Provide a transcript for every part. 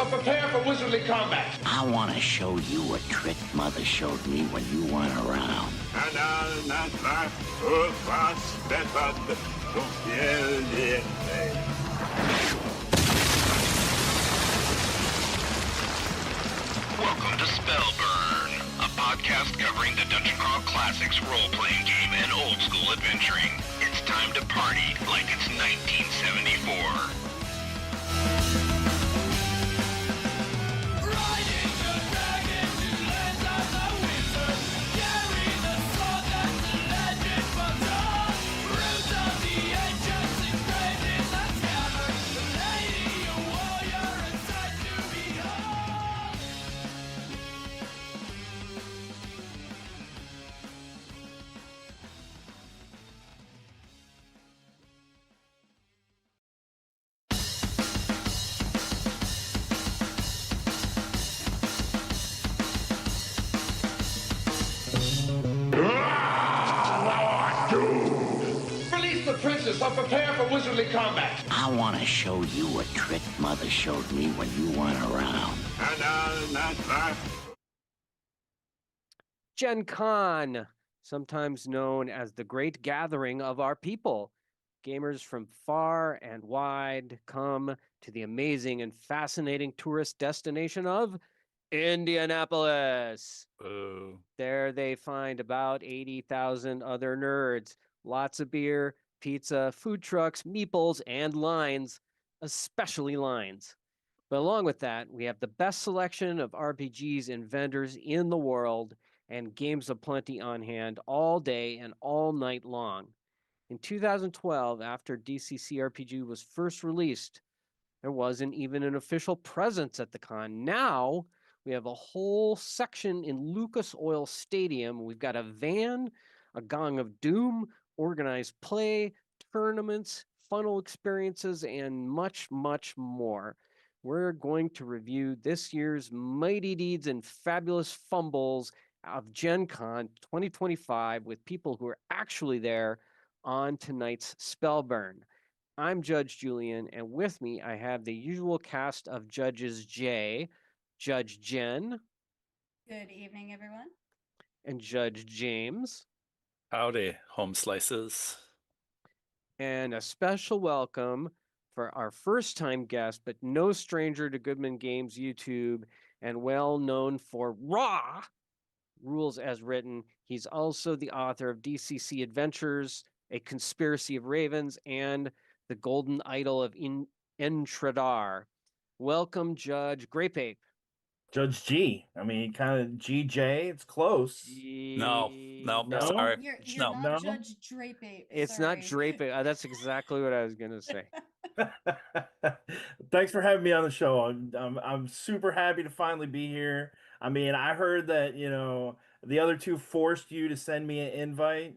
prepare for wizardly combat. I want to show you a trick Mother showed me when you weren't around. Welcome to Spellburn, a podcast covering the Dungeon Crawl Classics role-playing game and old-school adventuring. It's time to party like it's 1974. Release the princess or prepare for wizardly combat. I want to show you a trick Mother showed me when you weren't around. GenCon, sometimes known as the great gathering of our people. Gamers from far and wide come to the amazing and fascinating tourist destination of Indianapolis. Boo. There they find about 80,000 other nerds, lots of beer, pizza, food trucks, meeples, and lines, especially lines. But along with that, we have the best selection of RPGs and vendors in the world and games aplenty on hand all day and all night long. In 2012, after DCC RPG was first released, there wasn't even an official presence at the con. Now, we have a whole section in Lucas Oil Stadium. We've got a van, a Gong of Doom, organized play, tournaments, funnel experiences, and much, much more. We're going to review this year's mighty deeds and fabulous fumbles of Gen Con 2025 with people who are actually there on tonight's Spellburn. I'm Judge Julian, and with me I have the usual cast of Judges Jay, Judge Jen. Good evening, everyone. And Judge James. Howdy, home slices. And a special welcome for our first-time guest, but no stranger to Goodman Games YouTube and well known for Raw Rules as Written. He's also the author of DCC Adventures, A Conspiracy of Ravens, and The Golden Idol of Entradar. Welcome, Judge Grapeape. Judge G. I mean, kind of GJ. It's close. No, No? sorry. You're No. not Judge Drape. It's not Drapeape. That's exactly what I was going to say. Thanks for having me on the show. I'm super happy to finally be here. I mean, I heard that the other two forced you to send me an invite.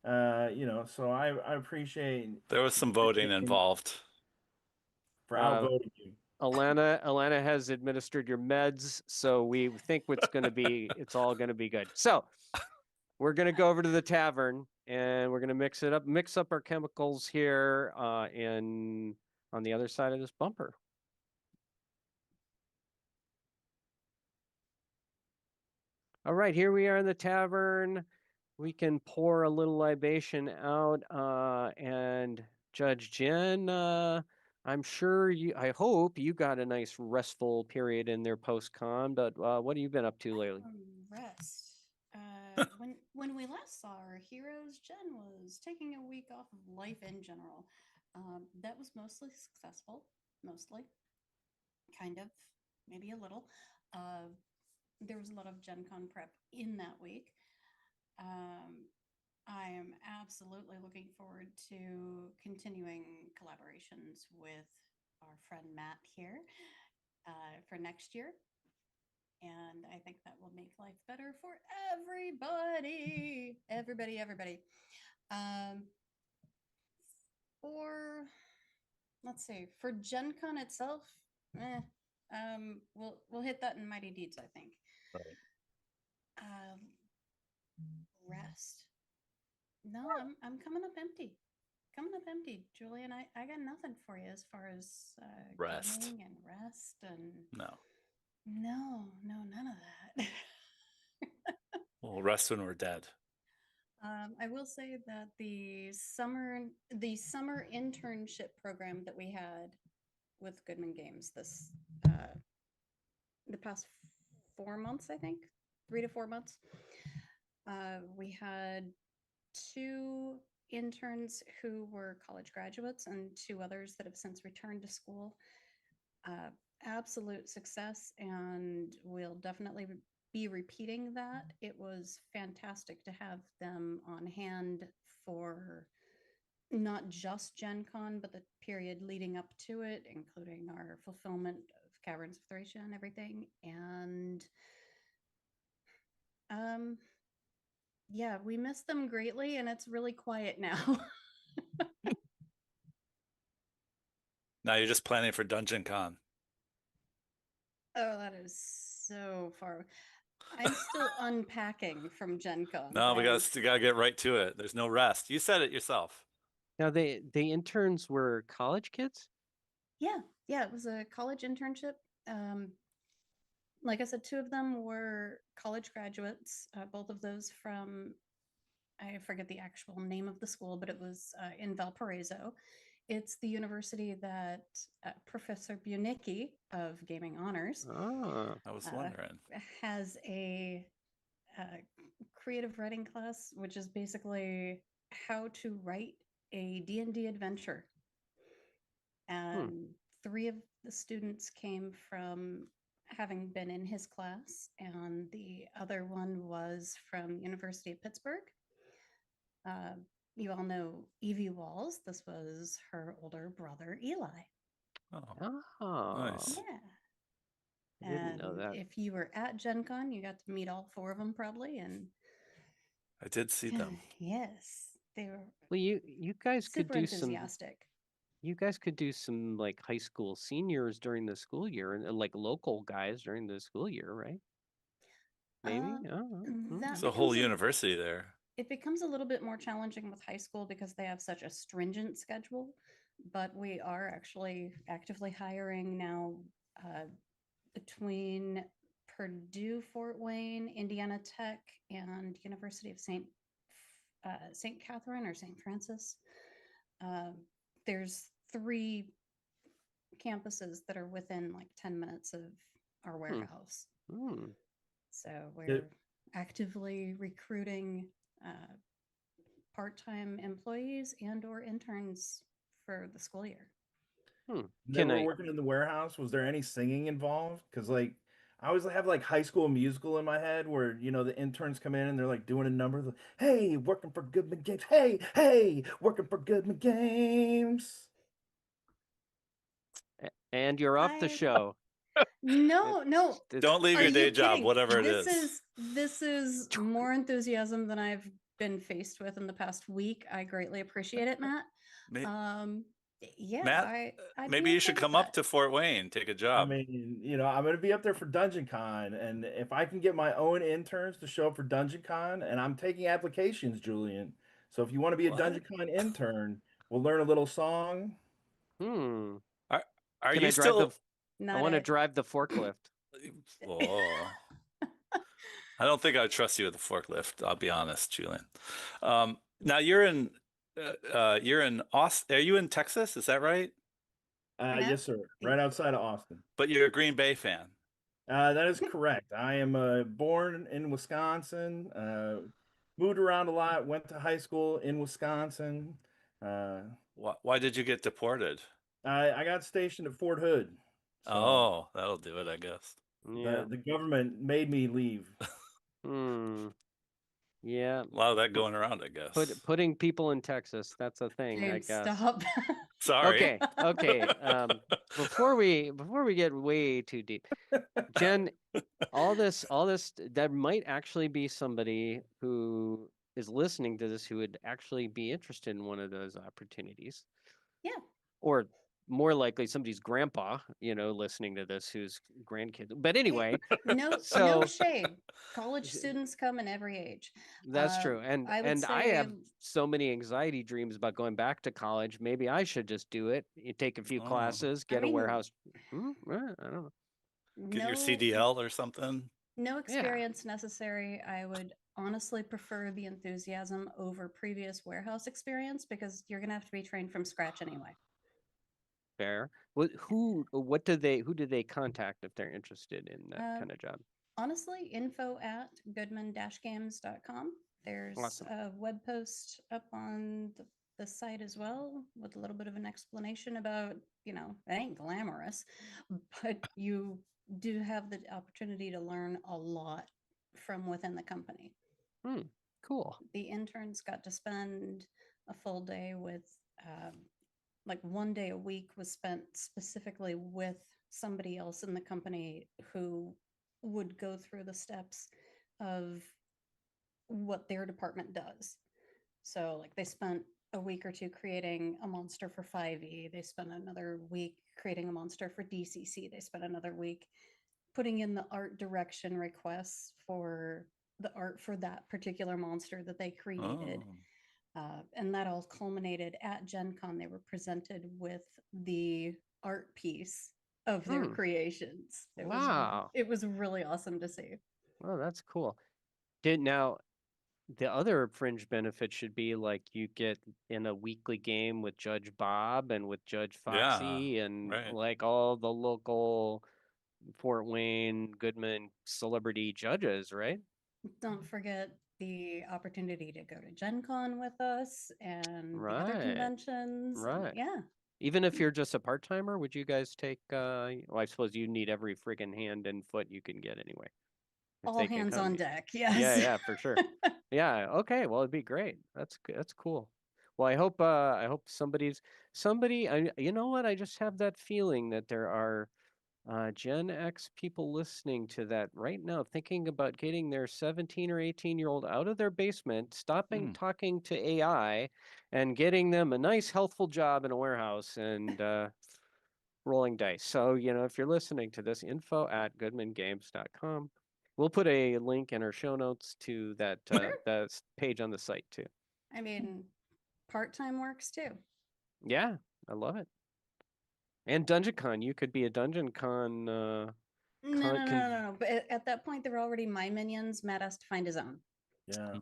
So I appreciate There was some voting involved. for outvoting you. Alana has administered your meds, so we think it's all going to be good. So we're going to go over to the tavern and we're going to mix up our chemicals here on the other side of this bumper. All right, here we are in the tavern. We can pour a little libation out, and Judge Jen, I hope you got a nice restful period in their post-con, but what have you been up to lately? Rest. When we last saw our heroes, Jen was taking a week off of life in general. That was mostly successful, mostly, kind of, maybe a little. There was a lot of Gen Con prep in that week. I am absolutely looking forward to continuing collaborations with our friend Matt here for next year. And I think that will make life better for everybody. Everybody. For Gen Con itself, we'll hit that in Mighty Deeds, I think. Right. Rest. No, I'm coming up empty. coming up empty, Julian. I got nothing for you as far as Rest. gaming and rest and No. no, none of that. We'll rest when we're dead. I will say that the summer internship program that we had with Goodman Games the past 4 months, I think 3 to 4 months, we had 2 interns who were college graduates and 2 others that have since returned to school. Absolute success, and we'll definitely be repeating that. It was fantastic to have them on hand for not just Gen Con, but the period leading up to it, including our fulfillment of Caverns of Thracia and everything. And yeah, we miss them greatly, and it's really quiet now. Now you're just planning for Dungeon Con. Oh, that is so far. I'm still unpacking from Gen Con. No, we gotta get right to it. There's no rest. You said it yourself. Now the interns were college kids? Yeah, it was a college internship. Like I said, 2 of them were college graduates, both of those from, I forget the actual name of the school, but it was in Valparaiso. It's the university that Professor Bunicki of Gaming Honors Oh. I was wondering. has a creative writing class, which is basically how to write a D&D adventure. And 3 of the students came from having been in his class, and the other one was from University of Pittsburgh. You all know Evie Walls. This was her older brother, Eli. Oh, nice. Yeah. I didn't know And that. if you were at Gen Con, you got to meet all 4 of them probably. And I did see them. yes, they were Well, you guys could super do some. enthusiastic. You guys could do some like high school seniors during the school year, and like local guys during the school year, right? Maybe. I don't know. That It's a whole becomes university there. it becomes a little bit more challenging with high school because they have such a stringent schedule. But we are actually actively hiring now between Purdue, Fort Wayne, Indiana Tech, and University of St. Catherine or St. Francis. There's 3 campuses that are within like 10 minutes of our warehouse. So we're actively recruiting part-time employees and or interns for the school year. They were working in the warehouse. Was there any singing involved? Because like I always have like High School Musical in my head, where the interns come in and they're like doing a number. Hey, working for Goodman Games. Hey, working for Goodman Games. And you're off the show. No. Don't leave Are your day you job, kidding? whatever it is. This is more enthusiasm than I've been faced with in the past week. I greatly appreciate it, Matt. Yeah, Matt, I'd maybe be you okay should with come up to Fort Wayne, take a I job. mean, I'm going to be up there for Dungeon Con, and if I can get my own interns to show up for Dungeon Con, and I'm taking applications, Julian. So if you want to be a Dungeon Con intern, we'll learn a little song. Are Can you I still? I want to drive the forklift. Whoa. I don't think I would trust you with the forklift. I'll be honest, Julian. Now you're in Austin. Are you in Texas? Is that right? Yes, sir. Right outside of Austin. But you're a Green Bay fan. That is correct. I am born in Wisconsin. Moved around a lot. Went to high school in Wisconsin. Why did you get deported? I got stationed at Fort Hood. So oh, that'll do it, I guess. The government made me leave. Yeah. A lot of that going around, I guess. Putting people in Texas, that's a thing, James, I guess. stop. Sorry. Okay. Before we get way too deep, Jen, all this, there might actually be somebody who is listening to this who would actually be interested in one of those opportunities. Yeah. Or more likely somebody's grandpa, listening to this who's grandkids. But anyway, No so shade. College students come in every age. that's true. And I would I say have so many anxiety dreams about going back to college. Maybe I should just do it. You take a few Oh. classes, I get a mean, warehouse. I don't know. Get your no CDL or something. no Yeah. experience necessary. I would honestly prefer the enthusiasm over previous warehouse experience because you're gonna have to be trained from scratch anyway. Fair. Who do they contact if they're interested in that kind of job? Honestly, info@goodman-games.com. There's Awesome. a web post up on the site as well with a little bit of an explanation about, it ain't glamorous, but you do have the opportunity to learn a lot from within the company. Cool. The interns got to spend a full day with, like 1 day a week was spent specifically with somebody else in the company who would go through the steps of what their department does. So, like, they spent a week or two creating a monster for 5e. They spent another week creating a monster for DCC. They spent another week putting in the art direction requests for the art for that particular monster that they created. And that all culminated at Gen Con. They were presented with the art piece of their creations. Wow. It was really awesome to see. Oh, that's cool. Now the other fringe benefit should be like you get in a weekly game with Judge Bob and with Judge Foxy and right. like all the local Fort Wayne Goodman celebrity judges, right? Don't forget the opportunity to go to Gen Con with us and the other Right. conventions. And Right. yeah. Even if you're just a part timer, would you guys take? Well, I suppose you need every friggin' hand and foot you can get anyway. If All they can hands come. on deck. Yes. Yeah, for sure. Yeah. Okay. Well, it'd be great. That's cool. Well, I hope somebody. You know what? I just have that feeling that there are Gen X people listening to that right now, thinking about getting their 17 or 18-year-old out of their basement, stopping talking to AI, and getting them a nice, healthful job in a warehouse and rolling dice. So, if you're listening to this, info@goodmangames.com. We'll put a link in our show notes to that page on the site too. I mean, part-time works too. Yeah, I love it. And Dungeon Con, you could be a Dungeon Con. No. But at that point, they were already my minions. Matt has to find his own. Yeah.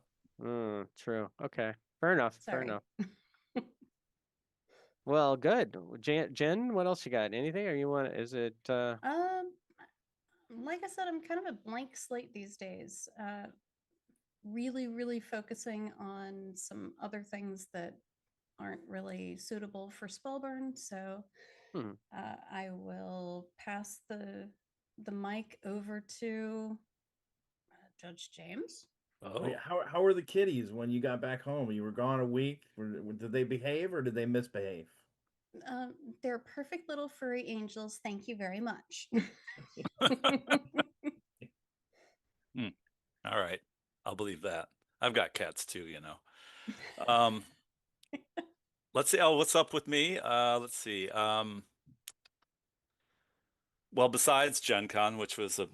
True. Okay. Fair enough. Sorry. Fair enough. Well, good. Jen, what else you got? Anything? Or you want? Is it? Like I said, I'm kind of a blank slate these days. Really, really focusing on some other things that aren't really suitable for Spellburn. So I will pass the mic over to Judge James. Oh, yeah. How were the kitties when you got back home? You were gone a week. Did they behave or did they misbehave? They're perfect little furry angels. Thank you very much. All right. I'll believe that. I've got cats too, Let's see. Oh, what's up with me? Let's see. Well, besides Gen Con, which was a,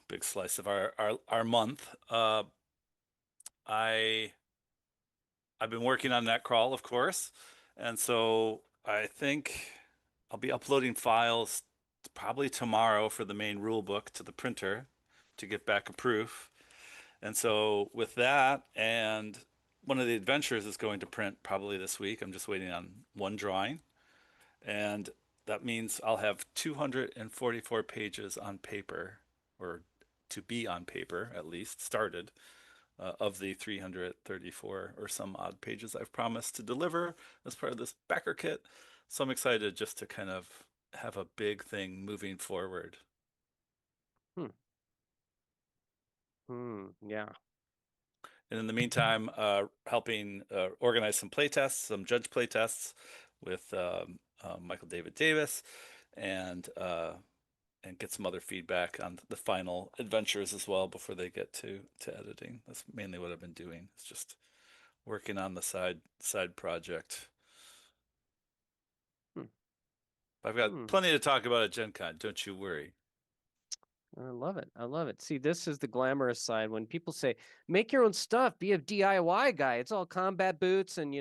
big slice of our month, I've been working on that crawl, of course. And so I think I'll be uploading files probably tomorrow for the main rule book to the printer to get back a proof. And so with that, and one of the adventures is going to print probably this week. I'm just waiting on one drawing. And that means I'll have 244 pages on paper, or to be on paper at least, started, of the 334 or some odd pages I've promised to deliver as part of this backer kit. So I'm excited just to kind of have a big thing moving forward. Yeah. And in the meantime, helping organize some playtests, some judge playtests with Michael David Davis, and get some other feedback on the final adventures as well before they get to editing. That's mainly what I've been doing. It's just working on the side project. I've got plenty to talk about at Gen Con. Don't you worry. I love it. I love it. See, this is the glamorous side. When people say, make your own stuff, be a DIY guy. It's all combat boots and,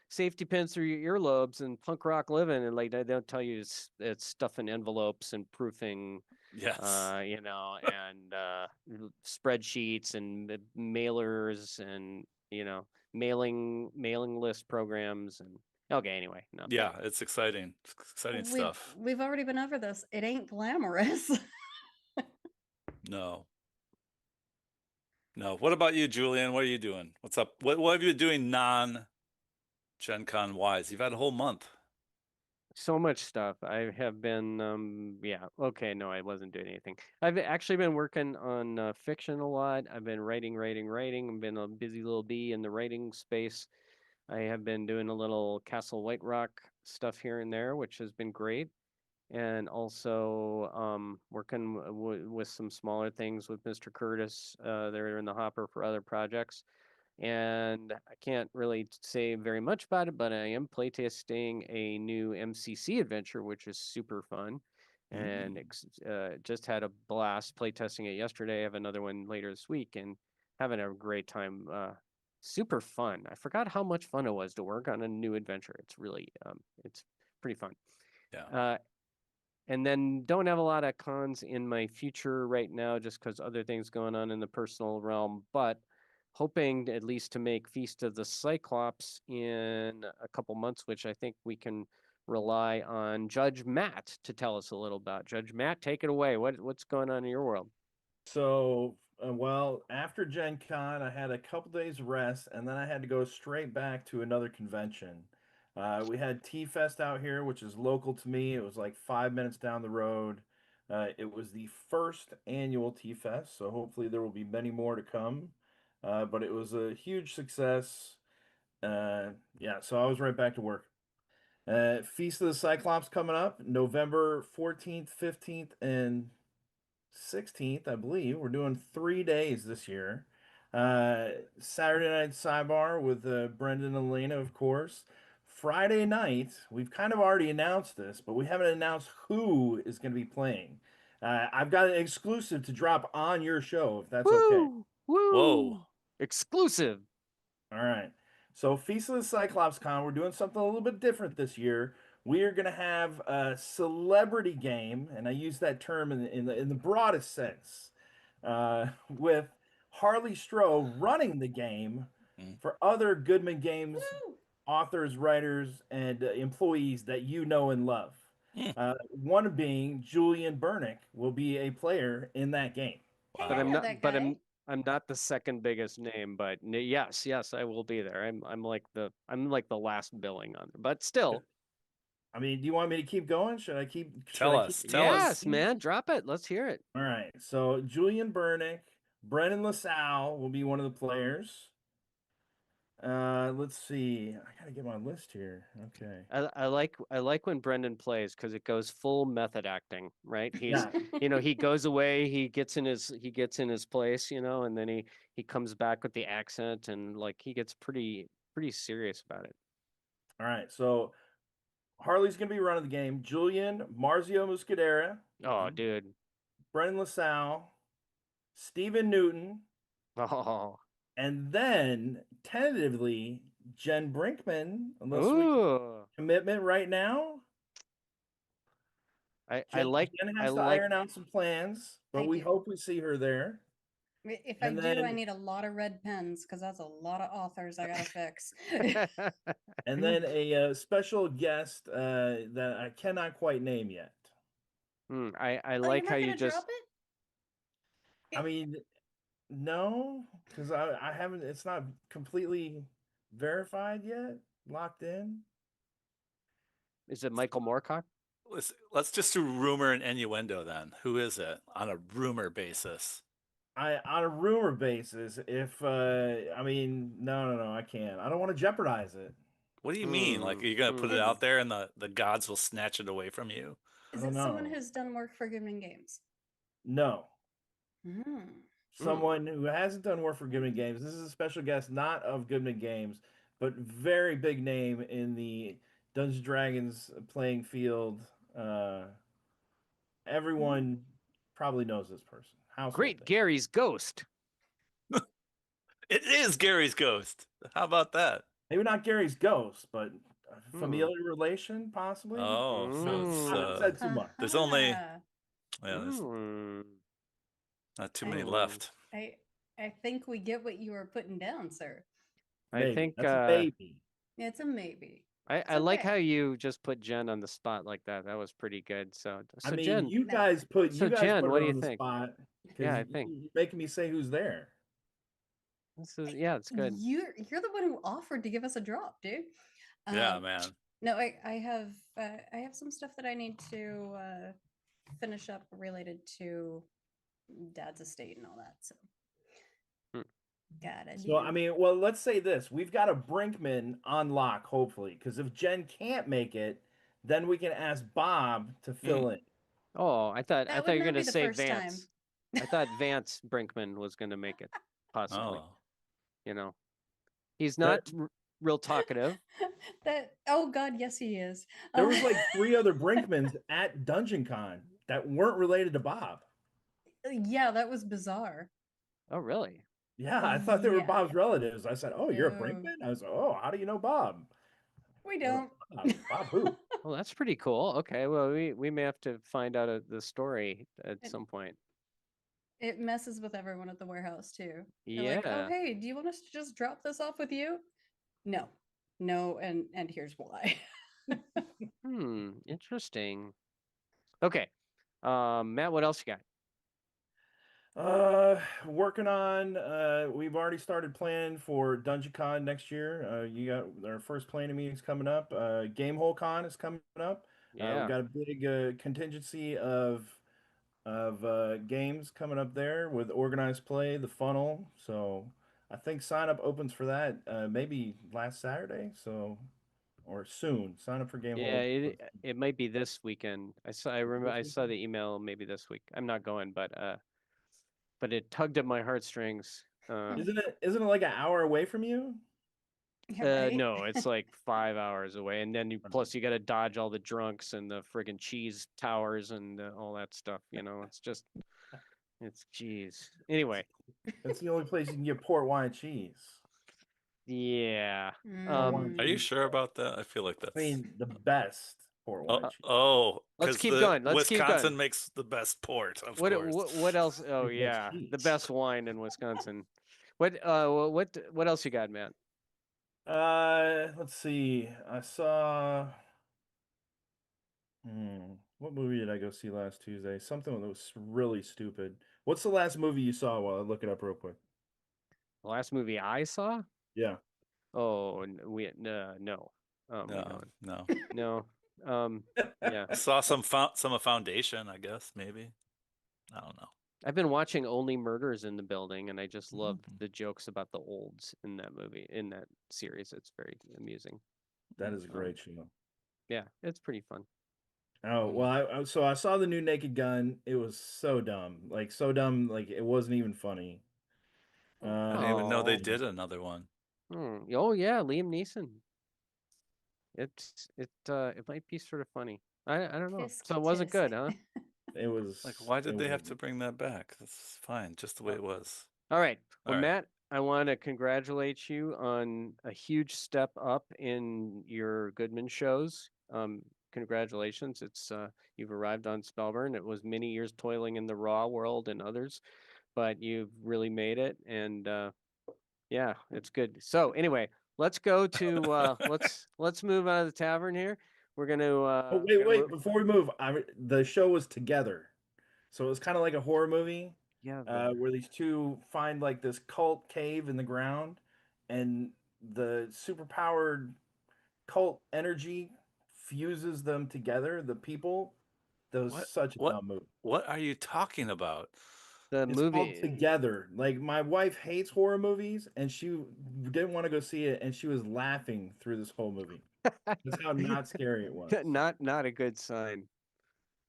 safety pins through your earlobes and punk rock living. And like, they don't tell you it's stuffing envelopes and proofing, Yes. and spreadsheets and mailers and, mailing list programs. And okay, anyway. No, yeah, it's exciting. It's exciting stuff. We've already been over this. It ain't glamorous. No. No. What about you, Julian? What are you doing? What's up? What have you been doing non-Gen Con wise? You've had a whole month. So much stuff. I have been, yeah, okay, no, I wasn't doing anything. I've actually been working on fiction a lot. I've been writing. I've been a busy little bee in the writing space. I have been doing a little Castle White Rock stuff here and there, which has been great. And also working with some smaller things with Mr. Curtis. They're in the hopper for other projects. And I can't really say very much about it, but I am playtesting a new MCC adventure, which is super fun. And just had a blast playtesting it yesterday. I have another one later this week and having a great time. Super fun. I forgot how much fun it was to work on a new adventure. It's really, it's pretty fun. Yeah. And then don't have a lot of cons in my future right now, just because other things going on in the personal realm, but hoping at least to make Feast of the Cyclops in a couple months, which I think we can rely on Judge Matt to tell us a little about. Judge Matt, take it away. What's going on in your world? So, well, after Gen Con, I had a couple days rest, and then I had to go straight back to another convention. We had T-Fest out here, which is local to me. It was like 5 minutes down the road. It was the first annual T-Fest, so hopefully there will be many more to come. But it was a huge success. Yeah, so I was right back to work. Feast of the Cyclops coming up November 14th, 15th, and 16th, I believe. We're doing 3 days this year. Saturday night sidebar with Brendan and Elena, of course. Friday night, we've kind of already announced this, but we haven't announced who is going to be playing. I've got an exclusive to drop on your show, if that's okay. Woo! Whoa. Exclusive. All right. So, Feast of the Cyclops Con, we're doing something a little bit different this year. We are going to have a celebrity game, and I use that term in the broadest sense, with Harley Stroh running the game for other Goodman Games authors, writers, and employees that you know and love. One being Julian Burnick will be a player in that game. Hey, But I I'm know not. that But guy. I'm not the second biggest name. But yes, I will be there. I'm like the last billing on there. But still, I mean, do you want me to keep going? Should I keep? Tell us. Tell us. yes, man, drop it. Let's hear it. All right. So Julian Burnick, Brennan LaSalle will be one of the players. Let's see. I gotta get my list here. Okay. I like when Brendan plays because it goes full method acting, right? He's Yeah. he goes away, he gets in his place, and then he comes back with the accent and like he gets pretty serious about it. All right. So Harley's gonna be running the game. Julian, Marzio Muscadera, Oh, dude. Brennan LaSalle, Stephen Newton, Oh. and then tentatively Jen Brinkman, unless we Ooh. commitment right now. I like Jen I has to like iron out some plans, but I we do. hope we see her there. If And I do, I then- need a lot of red pens because that's a lot of authors I gotta fix. And then a special guest that I cannot quite name yet. I Oh, like you're how not you gonna just drop it? I mean, no, because I haven't. It's not completely verified yet, locked in. is it Michael Moorcock? Let's just do rumor and innuendo then. Who is it on a rumor basis? On a rumor basis, if I mean, no, I can't. I don't want to jeopardize it. What do you mean? Like, are you gonna put it out there and the gods will snatch it away from you? I Is don't it someone know. who's done work for Goodman Games? No, Mm. someone who hasn't done work for Goodman Games. This is a special guest, not of Goodman Games, but very big name in the Dungeons and Dragons playing field. Uh, everyone probably knows this person. Household Great thing. Gary's ghost. It is Gary's ghost. How about that? Maybe not Gary's ghost, but a Hmm. familiar relation, possibly. Oh, so it's I haven't said too much. there's only Uh-huh. there's Hmm. not too I- many Hmm. left. I think we get what you were putting down, sir. I Maybe. think That's a baby. It's a maybe. I like okay. how you just put Jen on the spot like that. That was pretty good. So I mean, Jen, you No. guys put So, Jen, her what do you on the think? spot Yeah, I because think you're making me say who's there. this is it's good. You're the one who offered to give us a drop, dude. Yeah, Um, man. No, I have some stuff that I need to finish up related to Dad's estate and all that. So Hmm. gotta So I do. mean, well, let's say this: we've got a Brinkman on lock, hopefully, because if Jen can't make it, then we can ask Bob to fill in. Oh, I thought That you would were not gonna be the say first time. Vance. I thought Vance Brinkman was gonna make it, possibly. Oh, You know, he's That- not real talkative. Oh God, yes he is. There was like 3 other Brinkmans at Dungeon Con that weren't related to Bob. Yeah, that was bizarre. Oh, really? Yeah, I thought they were Yeah. Bob's relatives. I said, "Oh, you're a No. Brinkman?" I was like, "Oh, how do you know Bob?" We They're don't. like, Bob who? Well, that's pretty cool. Okay, well, we may have to find out the story at It- some point. It messes with everyone at the warehouse too. They're like, oh Yeah. hey, do you want us to just drop this off with you? No. No, and here's why. Interesting. Okay. Matt, what else you got? Working on. We've already started planning for Dungeon Con next year. You got our first planning meetings coming up. Gamehole Con is coming up. Yeah. We've got a big contingency of games coming up there with organized play, the funnel. So I think sign up opens for that maybe last Saturday. So or soon. Sign up for Yeah, Gamehole. it might be this weekend. I Is it remember this I saw the weekend? email maybe this week. I'm not going, but it tugged at my heartstrings. Isn't it like an hour away from you? Yeah, right? No, it's like 5 hours away, and then plus you got to dodge all the drunks and the friggin' cheese towers and all that stuff. It's just, it's cheese. Anyway, That's the only place you can get port wine cheese. yeah. Port wine are you cheese. sure about that? I feel like I that's. mean, the best port wine cheese. Let's Because keep the going. Let's keep Wisconsin going. makes the best port, of What course. what else? Oh Like, that's yeah, the cheese. best wine in Wisconsin. What else you got, Matt? Let's see. I saw. What movie did I go see last Tuesday? Something that was really stupid. What's the last movie you saw? While I look it up real quick. The last movie I saw? Yeah. Oh, we no. We No, don't. no. No. Yeah. I saw some of Foundation, I guess, maybe. I don't know. I've been watching Only Murders in the Building, and I just love Mm. the jokes about the olds in that movie, in that series. It's very amusing. That is a great show. Yeah, it's pretty fun. Oh well, so I saw the new Naked Gun. It was so dumb, like it wasn't even funny. I didn't even know they Oh. did another one. Oh yeah, Liam Neeson. It might be sort of funny. I don't know. Tisk, So it wasn't good, tisk. huh? It was Like, why did it they have was- to bring that back? That's fine, just the way it was. All right. Well, All right. Matt, I want to congratulate you on a huge step up in your Goodman shows. Congratulations. It's you've arrived on Spellburn. It was many years toiling in the raw world and others, but you've really made it. And yeah, it's good. So anyway, let's go to let's move out of the tavern here. We're gonna Oh wait! Before we move, the show was Together, so it was kind of like a horror movie. Yeah. Where these two find like this cult cave in the ground, and the superpowered cult energy fuses them together. The people. That was such a dumb movie. What are you talking about? The It's called movie. Together. Like my wife hates horror movies, and she didn't want to go see it, and she was laughing through this whole movie. That's how not scary it was. Not a good sign.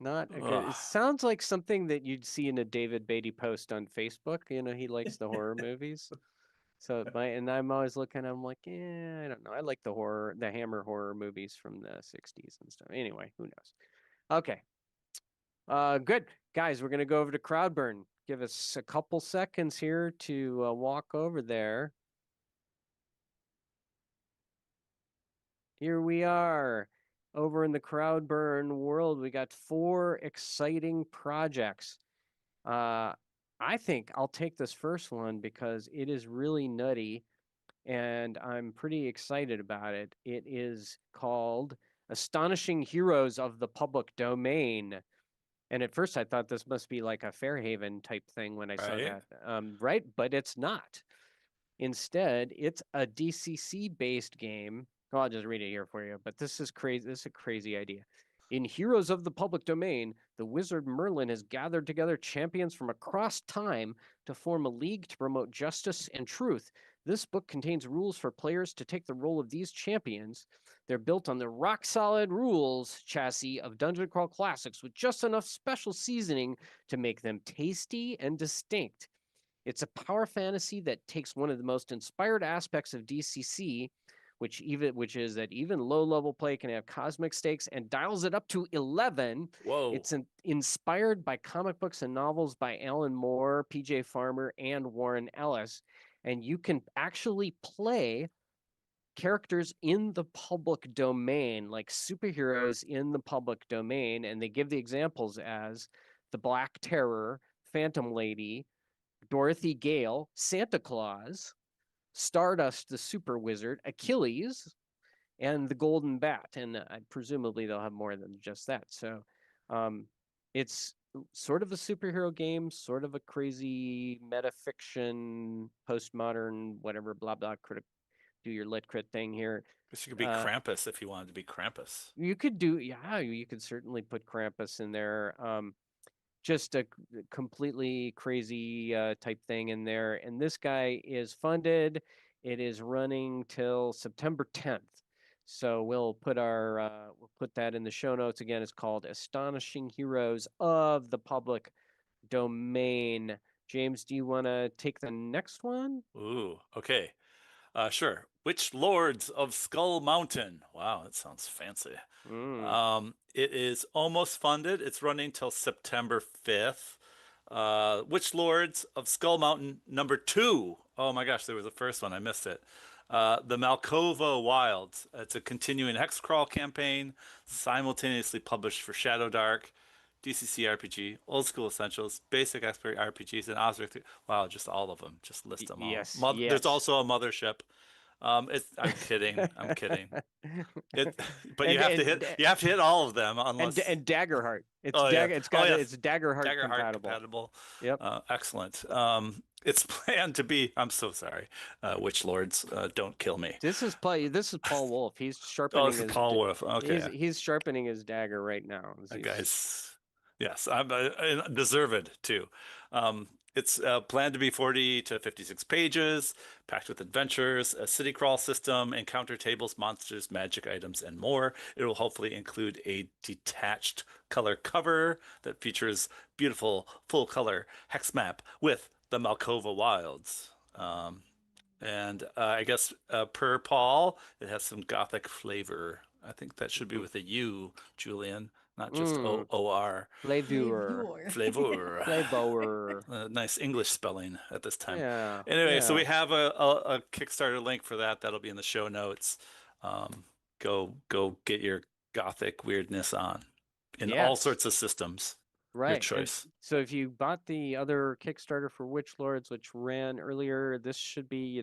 Not a good. Ugh. It sounds like something that you'd see in a David Beatty post on Facebook. He likes the horror movies. So and I'm always looking. I'm like, I don't know. I like the Hammer horror movies from the '60s and stuff. Anyway, who knows? Okay. Good. Guys, we're going to go over to Crowdburn. Give us a couple seconds here to walk over there. Here we are over in the Crowdburn world. We got 4 exciting projects. I think I'll take this first one because it is really nutty and I'm pretty excited about it. It is called Astonishing Heroes of the Public Domain. And at first I thought this must be like a Fairhaven type thing when I saw Right. that. Right, but it's not. Instead, it's a DCC based game. Well, I'll just read it here for you, but this is crazy. This is a crazy idea. In Heroes of the Public Domain, the wizard Merlin has gathered together champions from across time to form a league to promote justice and truth. This book contains rules for players to take the role of these champions. They're built on the rock-solid rules chassis of Dungeon Crawl Classics with just enough special seasoning to make them tasty and distinct. It's a power fantasy that takes one of the most inspired aspects of DCC, which is that even low-level play can have cosmic stakes, and dials it up to 11. Whoa. It's inspired by comic books and novels by Alan Moore, PJ Farmer, and Warren Ellis, and you can actually play characters in the public domain, like superheroes in the public domain, and they give the examples as the Black Terror, Phantom Lady, Dorothy Gale, Santa Claus, Stardust the Super Wizard, Achilles, and the Golden Bat. And presumably they'll have more than just that. So it's sort of a superhero game, sort of a crazy metafiction, postmodern, whatever, blah, blah, do your lit crit thing here. Guess you could be Krampus if you wanted to be Krampus. You could do, yeah, you could certainly put Krampus in there. Just a completely crazy type thing in there. And this guy is funded. It is running till September 10th. So we'll put that in the show notes. Again, it's called Astonishing Heroes of the Public Domain. James, do you want to take the next one? Ooh, okay. Sure. Witch Lords of Skull Mountain. Wow, that sounds fancy. It is almost funded. It's running till September 5th. Witch Lords of Skull Mountain #2. Oh my gosh, there was a first one. I missed it. The Malkova Wilds. It's a continuing hex crawl campaign, simultaneously published for Shadow Dark, DCC RPG, Old School Essentials, Basic Expert RPGs, and Osric. Wow, just all of them. Just list them all. Yes, There's yes. also a Mothership. I'm kidding. I'm kidding. But you have to hit all of them unless and Daggerheart. It's it's Daggerheart compatible. Yep. Excellent. It's planned to be. I'm so sorry, Witch Lords. Don't kill me. This is Paul Wolf. He's sharpening. This is Paul Wolf. Okay. He's sharpening his dagger right now. Guys, yes, I'm deserved too. It's planned to be 40 to 56 pages, packed with adventures, a city crawl system, encounter tables, monsters, magic items, and more. It will hopefully include a detached color cover that features beautiful full color hex map with the Malkova Wilds. And I guess per Paul, it has some gothic flavor. I think that should be with a U, Julian, not just O-R. Flavor. Nice English spelling at this time. Yeah. Anyway, so we have a Kickstarter link for that. That'll be in the show notes. Go get your gothic weirdness on in all sorts of systems. Right. Your choice. So if you bought the other Kickstarter for Witch Lords, which ran earlier, this should be,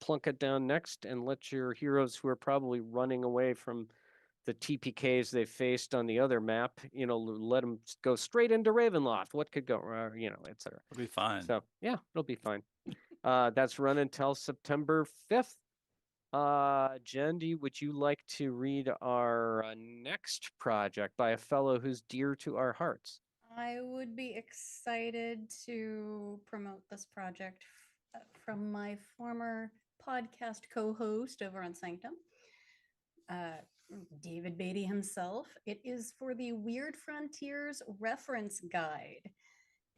plunk it down next and let your heroes who are probably running away from the TPKs they faced on the other map, let them go straight into Ravenloft. What could go, et cetera. It'll be fine. So yeah, it'll be fine. That's run until September 5th. Jen, would you like to read our next project by a fellow who's dear to our hearts? I would be excited to promote this project from my former podcast co-host over on Sanctum, David Beatty himself. It is for the Weird Frontiers Reference Guide.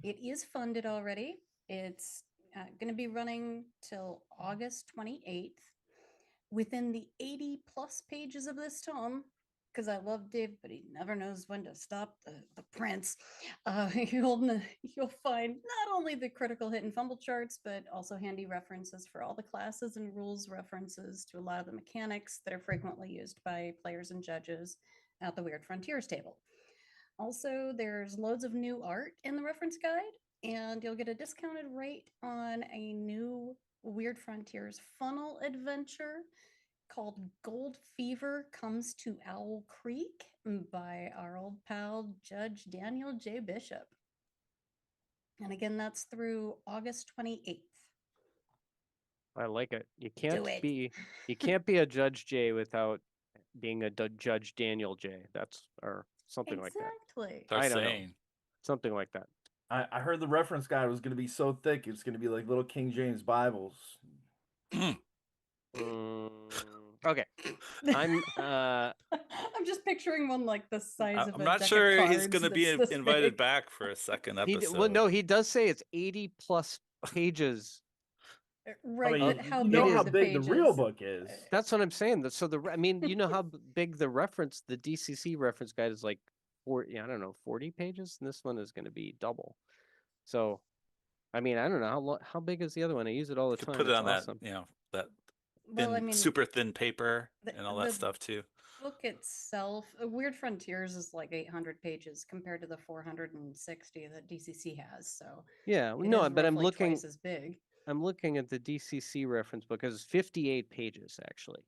It is funded already. It's going to be running till August 28th. Within the 80 plus pages of this tome because I love Dave, but he never knows when to stop the prince. You'll find not only the critical hit and fumble charts, but also handy references for all the classes and rules, references to a lot of the mechanics that are frequently used by players and judges at the Weird Frontiers table. Also, there's loads of new art in the reference guide, and you'll get a discounted rate on a new Weird Frontiers funnel adventure called Gold Fever Comes to Owl Creek by our old pal Judge Daniel J. Bishop. And again, that's through August 28th. I like it. Do it. You can't be a Judge J without being a Judge Daniel J. That's or something like that. Exactly. They're I don't know. saying. Something like that. I heard the reference guide was going to be so thick, it's going to be like little King James Bibles. Okay. I'm just picturing one like the size of I'm a not deck sure of he's cards going to be that's this invited big. back for a second episode. well, no, he does say it's 80 plus pages. Right, I mean, but how you big know are how the big pages? the real book is. That's what I'm saying. So I mean, you know how big the DCC reference guide is like 40 pages, and this one is going to be double. So, I mean, I don't know how big is the other one. I use it all the You time. could put it It's on awesome. that thin, super thin paper and all that the stuff too. Book itself, Weird Frontiers is like 800 pages compared to the 460 that DCC has. So yeah, it no, is but I'm roughly looking. twice as big. I'm looking at the DCC reference book because it's 58 pages actually.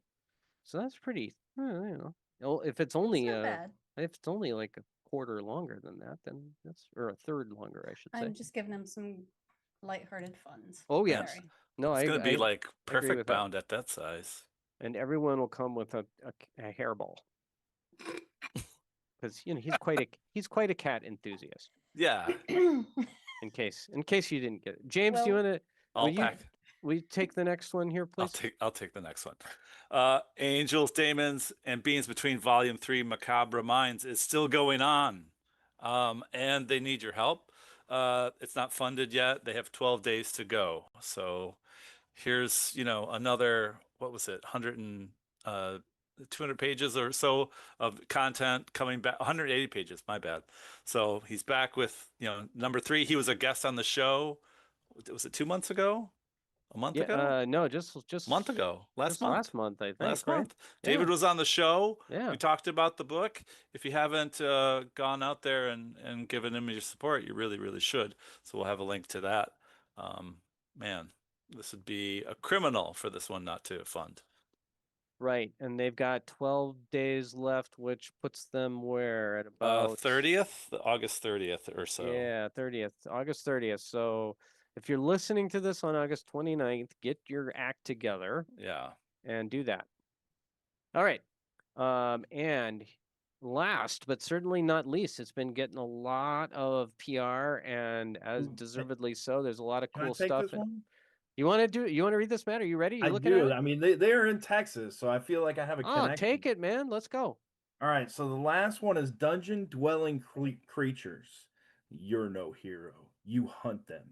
So that's pretty. If it's only It's not bad. if it's only like a quarter longer than that, then that's or a third longer, I should say. I'm just giving him some lighthearted funs. Oh yes. Sorry. No, It's going to be like I agree perfect with that. bound at that size. And everyone will come with a hairball because he's quite a cat enthusiast. Yeah. In case you didn't get it, James, do you Well, want to? Will you take the next one here, please? I'll take the next one. Angels, Demons, and Beings Between Volume 3 Macabre Minds is still going on. And they need your help. It's not funded yet. They have 12 days to go. So here's, another, what was it? 200 pages or so of content coming back. 180 pages, my bad. So he's back with, number 3. He was a guest on the show. Was it 2 months ago? A month ago? No, just a month ago. Last month, I think. Last right? month. David was on the show. Yeah. We talked about the book. If you haven't gone out there and given him your support, you really, really should. So we'll have a link to that. Man, this would be a criminal for this one not to fund. Right, and they've got 12 days left, which puts them where at about 30th, August 30th or so. Yeah, 30th, August 30th. So if you're listening to this on August 29th, get your act together. Yeah. And do that. All right. And last, but certainly not least, it's been getting a lot of PR and as deservedly so. There's a lot of cool stuff. You want to read this, Matt? Are you ready? I do. I mean, they are in Texas, so I feel like I have a connection. Take it, man. Let's go. All right. So the last one is Dungeon Dwelling Creatures. You're no hero. You hunt them.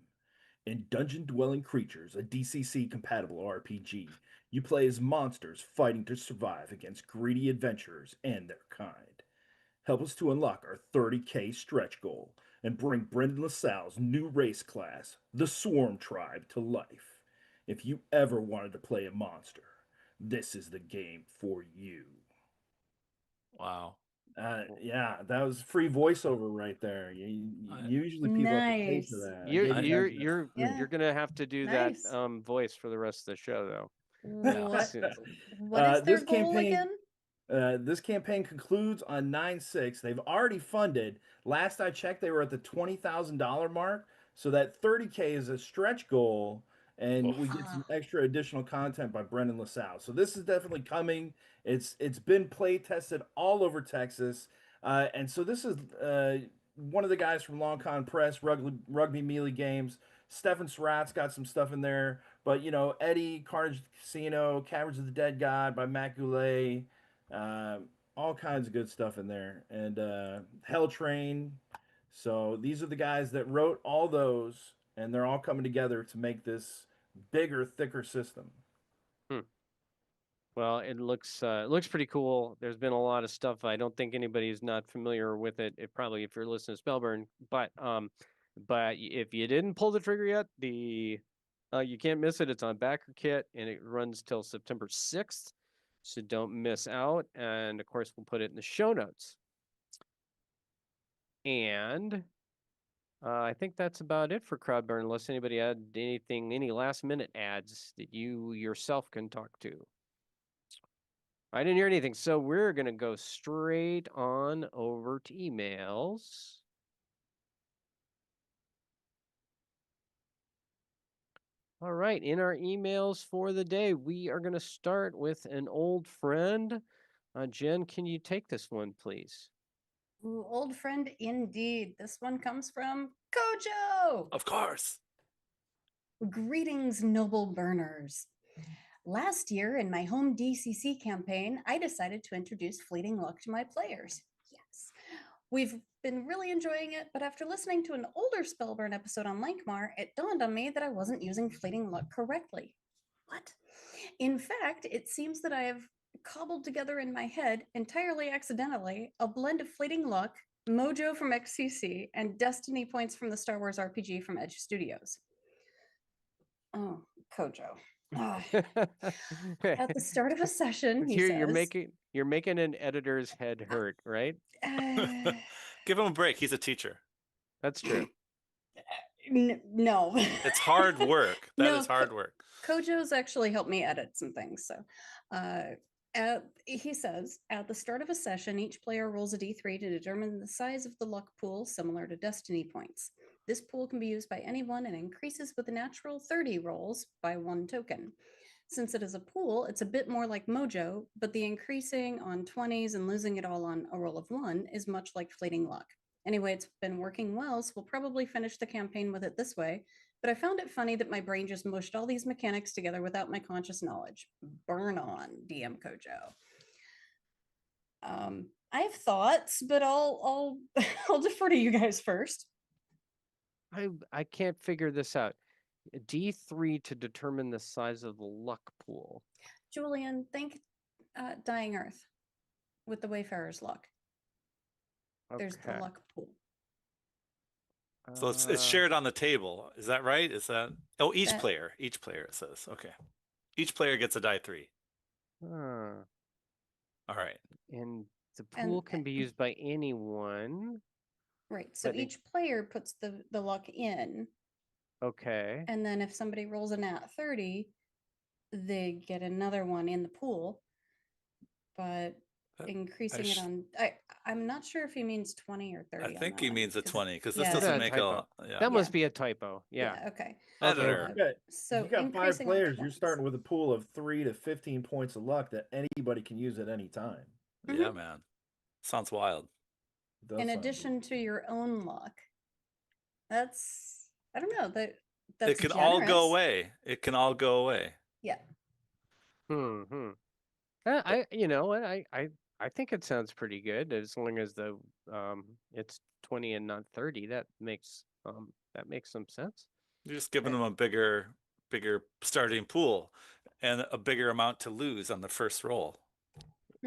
In Dungeon Dwelling Creatures, a DCC-compatible RPG, you play as monsters fighting to survive against greedy adventurers and their kind. Help us to unlock our 30K stretch goal and bring Brendan LaSalle's new race class, the Swarm Tribe, to life. If you ever wanted to play a monster, this is the game for you. Wow. Yeah, that was free voiceover right there. Usually people have to pay for that. You're gonna have to do that voice for the rest of the show, though. What is their goal again? This campaign concludes on 9/6. They've already funded. Last I checked, they were at the $20,000 mark. So that 30K is a stretch goal, and we get some extra additional content by Brendan LaSalle. So this is definitely coming. It's been play tested all over Texas, and so this is one of the guys from Long Con Press, Rugby Melee Games. Stefan Surratt's got some stuff in there, but Eddie, Carnage Casino, Caverns of the Dead God by Matt Goulet, all kinds of good stuff in there, and Hell Train. So these are the guys that wrote all those, and they're all coming together to make this bigger, thicker system. Well, it looks pretty cool. There's been a lot of stuff. I don't think anybody's not familiar with it. It probably if you're listening to Spellburn, but if you didn't pull the trigger yet, you can't miss it. It's on backer kit and it runs till September 6th. So don't miss out. And of course, we'll put it in the show notes. And I think that's about it for Crowdburn, unless anybody had anything, any last minute ads that you yourself can talk to. I didn't hear anything, so we're going to go straight on over to emails. All right, in our emails for the day, we are going to start with an old friend. Jen, can you take this one, please? Ooh, old friend indeed. This one comes from Kojo. Of course. Greetings, noble burners. Last year, in my home DCC campaign, I decided to introduce Fleeting Luck to my players. Yes. We've been really enjoying it, but after listening to an older Spellburn episode on Lankmar, it dawned on me that I wasn't using Fleeting Luck correctly. What? In fact, it seems that I have cobbled together in my head, entirely accidentally, a blend of Fleeting Luck, Mojo from XCC, and Destiny points from the Star Wars RPG from Edge Studios. Oh, Kojo. At the start of a session, he Here, says, you're making an editor's head hurt, right? Give him a break. He's a teacher. That's true. No. It's hard work. That is hard work. Kojo's actually helped me edit some things. So he says, at the start of a session, each player rolls a d3 to determine the size of the luck pool, similar to Destiny points. This pool can be used by anyone and increases with the natural 30 rolls by 1 token. Since it is a pool, it's a bit more like Mojo, but the increasing on 20s and losing it all on a roll of 1 is much like Fleeting Luck. Anyway, it's been working well, so we'll probably finish the campaign with it this way, but I found it funny that my brain just mushed all these mechanics together without my conscious knowledge. Burn on, DM Kojo. I have thoughts, but I'll defer to you guys first. I can't figure this out. D3 to determine the size of the luck pool. Julian, think Dying Earth with the Wayfarer's luck. There's the Okay. luck pool. So it's shared on the table. Is that right? Is that each player it says. Okay. Each player gets a die 3. All right. And the pool can be used by anyone. Right. So each player puts the luck in. Okay. And then if somebody rolls a nat 30, they get another one in the pool. But increasing it on I'm not sure if he means 20 or 30. I think he means a 20 because this yeah, doesn't make a that must be a typo. Yeah. Okay. So you got 5 players, you're starting with a pool of 3 to 15 points of luck that anybody can use at any time. Yeah, man. Sounds wild. In addition to your own luck. That's I don't know. That's it can all go away. It can all go away. Yeah. I think it sounds pretty good as long as the it's 20 and not 30. That makes some sense. You're just giving them a bigger starting pool and a bigger amount to lose on the first roll.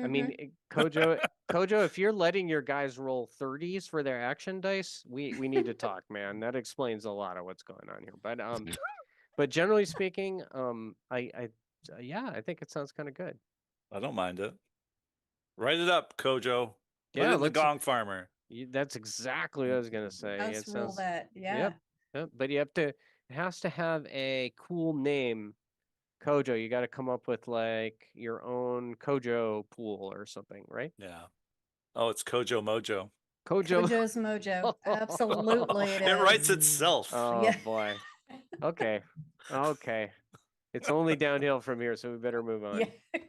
I mean, Kojo, if you're letting your guys roll 30s for their action dice, we need to talk, man. That explains a lot of what's going on here. But generally speaking, I think it sounds kind of good. I don't mind it. Write it up, Kojo. Yeah, the Gong Farmer. That's exactly what I was gonna say. Let's roll that. Yeah. Yep. But it has to have a cool name. Kojo, you got to come up with like your own Kojo pool or something, right? Yeah. Oh, it's Kojo Mojo. Kojo's Mojo. Absolutely, it writes itself. Oh boy. Okay. It's only downhill from here, so we better move on. Yeah.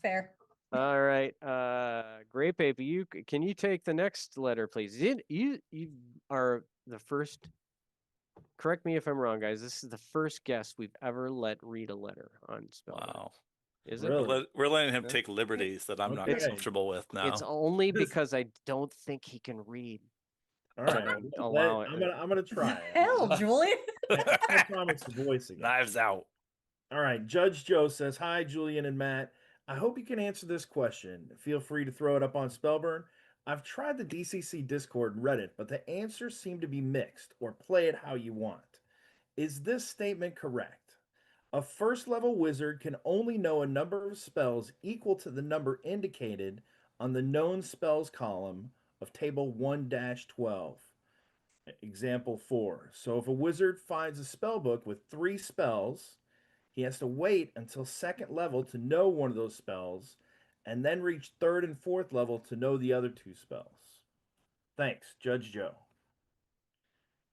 Fair. All right. Grape Ape, can you take the next letter, please? You are the first. Correct me if I'm wrong, guys. This is the first guest we've ever let read a letter on Spellburn. Wow. Is Really? it? We're letting him take liberties that I'm not comfortable with now. It's only because I don't think he can read. All right. I'm gonna try. Hell, Julian. I promise the voice again. Knives out. All right. Judge Joe says, "Hi, Julian and Matt. I hope you can answer this question. Feel free to throw it up on Spellburn. I've tried the DCC Discord and Reddit, but the answers seem to be mixed or play it how you want. Is this statement correct? A first level wizard can only know a number of spells equal to the number indicated on the known spells column of table 1 12. Example 4. So if a wizard finds a spell book with 3 spells, he has to wait until second level to know one of those spells, and then reach third and fourth level to know the other 2 spells. Thanks, Judge Joe.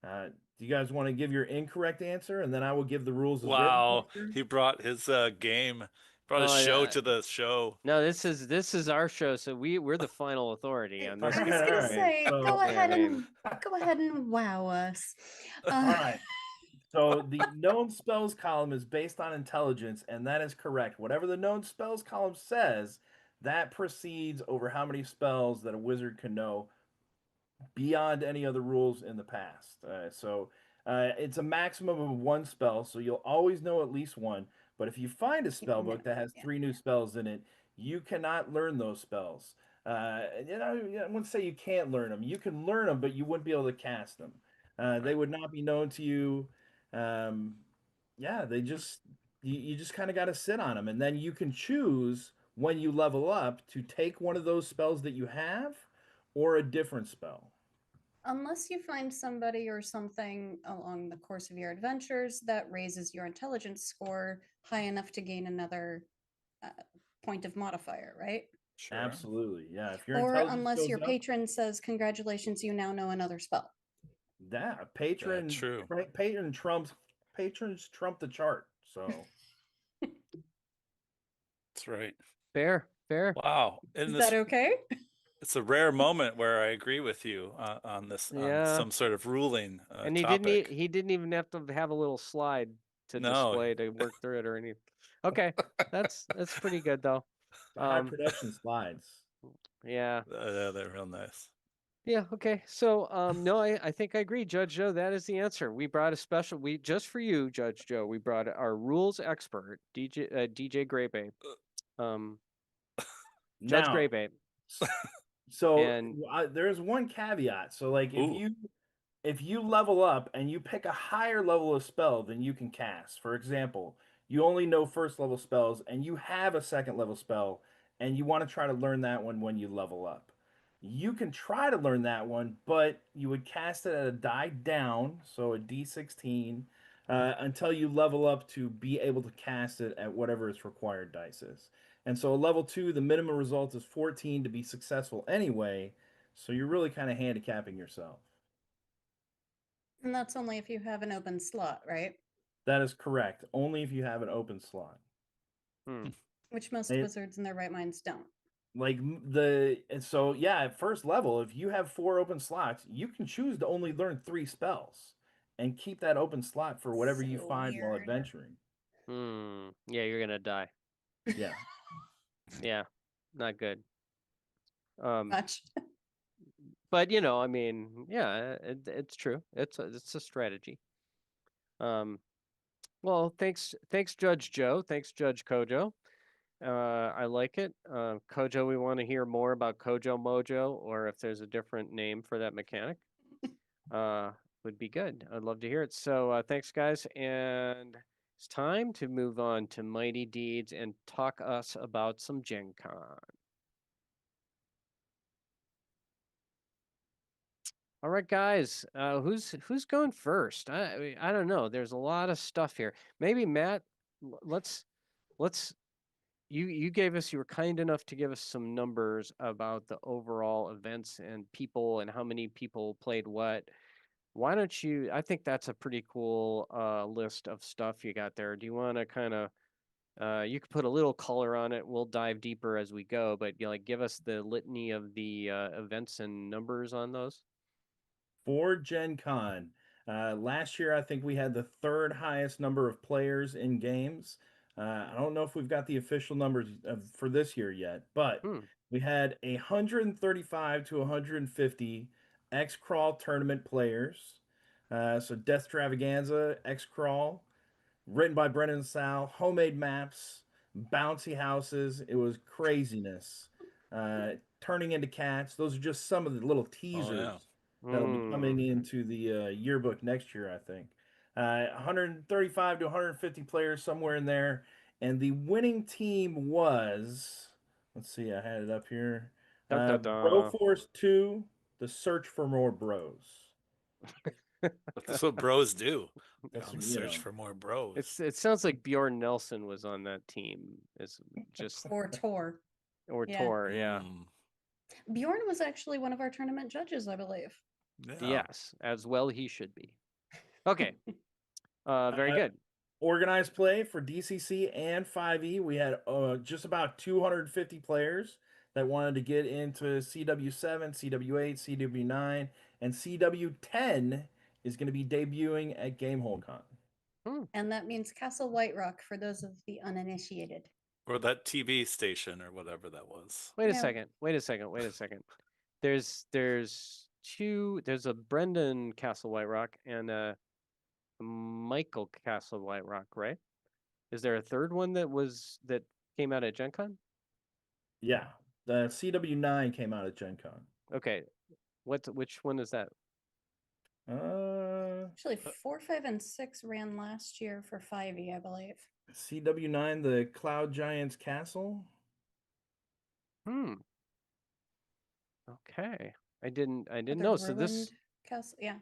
Do you guys want to give your incorrect answer, and then I will give the rules as written Wow, answer? he brought his game, brought his Oh, show yeah. to the show. No, this is our show, so we're the final authority on I this. was Alright, gonna alright. say, So- go Yeah, ahead I and mean- wow us. All right. So the known spells column is based on intelligence, and that is correct. Whatever the known spells column says, that precedes over how many spells that a wizard can know beyond any other rules in the past. It's a maximum of 1 spell, so you'll always know at least one. But if you find a spell book that has 3 new spells in it, you cannot learn those spells. I wouldn't say you can't learn them. You can learn them, but you wouldn't be able to cast them. They would not be known to you. They just you just kind of got to sit on them, and then you can choose when you level up to take one of those spells that you have or a different spell. Unless you find somebody or something along the course of your adventures that raises your intelligence score high enough to gain another uh, point of modifier, right? Sure. Absolutely, yeah. If your Or intelligence unless goes your up, patron says, "Congratulations, you now know another spell." that patron, true. patrons trump the chart. So That's right. Fair. Wow. Is And that okay? it's a rare moment where I agree with you on this, on Yeah. some sort of ruling And he topic. he didn't even have to have a little slide to No. display to work through it or anything. Okay, that's pretty good though. the high production slides. Yeah. They're real nice. Yeah, okay. So no, I think I agree, Judge Joe. That is the answer. We brought a special we just for you, Judge Joe, we brought our rules expert, DJ Graybabe. Judge Now, Graybabe. so And there's one caveat. So like Ooh. if you level up and you pick a higher level of spell than you can cast, for example, you only know first level spells and you have a second level spell and you want to try to learn that one when you level up. You can try to learn that one, but you would cast it at a die down, so a D16, until you level up to be able to cast it at whatever its required dice is. And so a level 2, the minimum result is 14 to be successful anyway, so you're really kind of handicapping yourself. And that's only if you have an open slot, right? That is correct. Only if you have an open slot. Which most They- wizards in their right minds don't. At first level, if you have 4 open slots, you can choose to only learn 3 spells and keep that open slot for whatever you So find while weird. adventuring. yeah, you're gonna die. Yeah. Yeah, not good. Much. But I mean, yeah, it's true. It's a strategy. Well, thanks, Judge Joe. Thanks, Judge Kojo. I like it. Kojo, we want to hear more about Kojo Mojo, or if there's a different name for that mechanic. Would be good. I'd love to hear it. So thanks, guys, and it's time to move on to Mighty Deeds and talk us about some Gen Con. All right, guys. Who's going first? I don't know. There's a lot of stuff here. Maybe Matt. Let's. You gave us. You were kind enough to give us some numbers about the overall events and people and how many people played what. Why don't you? I think that's a pretty cool list of stuff you got there. Do you want to kind of? You could put a little color on it. We'll dive deeper as we go, but give us the litany of the events and numbers on those. For Gen Con, last year I think we had the 3rd highest number of players in games. I don't know if we've got the official numbers for this year yet, but we had 135 to 150 X Crawl tournament players. So Death Travaganza, X Crawl, written by Brennan and Sal, homemade maps, bouncy houses. It was craziness. Turning into cats. Those are just some of the little teasers that'll be coming into the yearbook next year, I think. 135 to 150 players, somewhere in there. And the winning team was, let's see, I had it up here. Dun, dun, dun. Broforce 2, The Search for More Bros. That's what bros do. They're That's, on the you search know. for more bros. It sounds like Bjorn Nelson was on that team. It's just Or Tor. or Yeah. Tor, yeah. Bjorn was actually one of our tournament judges, I believe. Yeah. Yes, as well he should be. Okay. Very good. Organized play for DCC and 5e. We had just about 250 players that wanted to get into CW7, CW8, CW9, and CW10 is going to be debuting at GameholeCon. And that means Castle White Rock for those of the uninitiated. Or that TV station or whatever that was. Wait a No. second. There's a Brendan Castle White Rock and a Michael Castle White Rock, right? Is there a third one that came out at Gen Con? Yeah, the CW9 came out at Gen Con. Okay. Which one is that? Actually, 4, 5, and 6 ran last year for 5e, I believe. CW9, the Cloud Giants Castle. Okay. I didn't The know. So this Ruined Castle, yeah.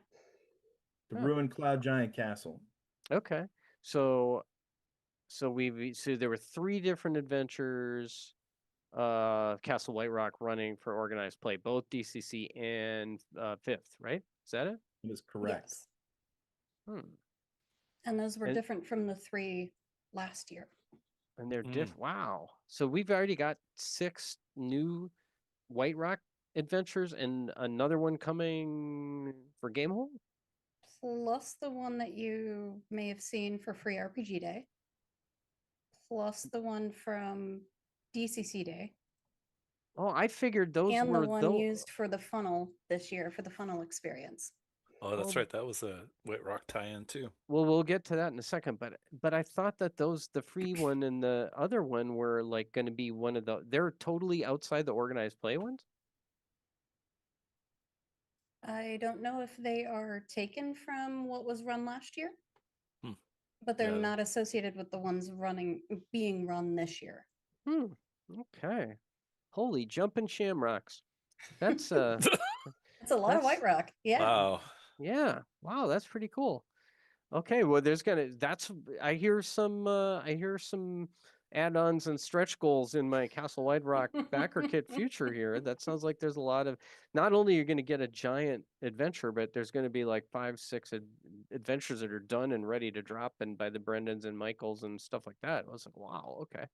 The Ruined Cloud Giant Castle. Okay. So there were 3 different adventures, Castle White Rock running for organized play, both DCC and 5th, right? Is that it? That is correct. Yes. And those were And- different from the 3 last year. And they're different. Wow. So we've already got 6 new White Rock adventures and another one coming for Gamehole? Plus the one that you may have seen for Free RPG Day. Plus the one from DCC Day. Oh, I figured those and were the one used for the funnel this year for the funnel experience. Oh, that's Oh. right. That was a White Rock tie-in too. Well, we'll get to that in a second, but I thought that the free one and the other one were like going to be one of they're totally outside the organized play ones. I don't know if they are taken from what was run last year, Hmm. but they're Yeah. not associated with the ones being run this year. Okay. Holy jumping shamrocks. That's It's a lot of White Rock. Yeah. Wow. yeah. Wow, that's pretty cool. Okay, well I hear some add-ons and stretch goals in my Castle White Rock backer kit future here. That sounds like there's a lot of, not only you're going to get a giant adventure, but there's going to be like 5, 6 adventures that are done and ready to drop and by the Brendans and Michaels and stuff like that. I was like, wow, okay.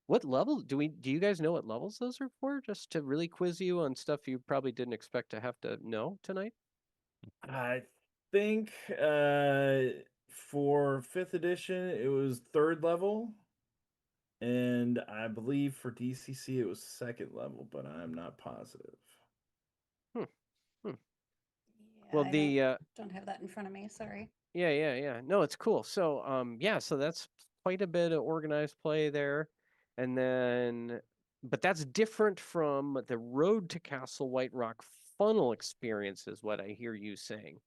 What level do you guys know what levels those are for? Just to really quiz you on stuff you probably didn't expect to have to know tonight? I think for 5th edition it was 3rd level, and I believe for DCC it was 2nd level, but I'm not positive. Yeah, Well, I don't have that in front of me. Sorry. Yeah. No, it's cool. So, so that's quite a bit of organized play there. And then, but that's different from the Road to Castle White Rock funnel experience, is what I hear you saying.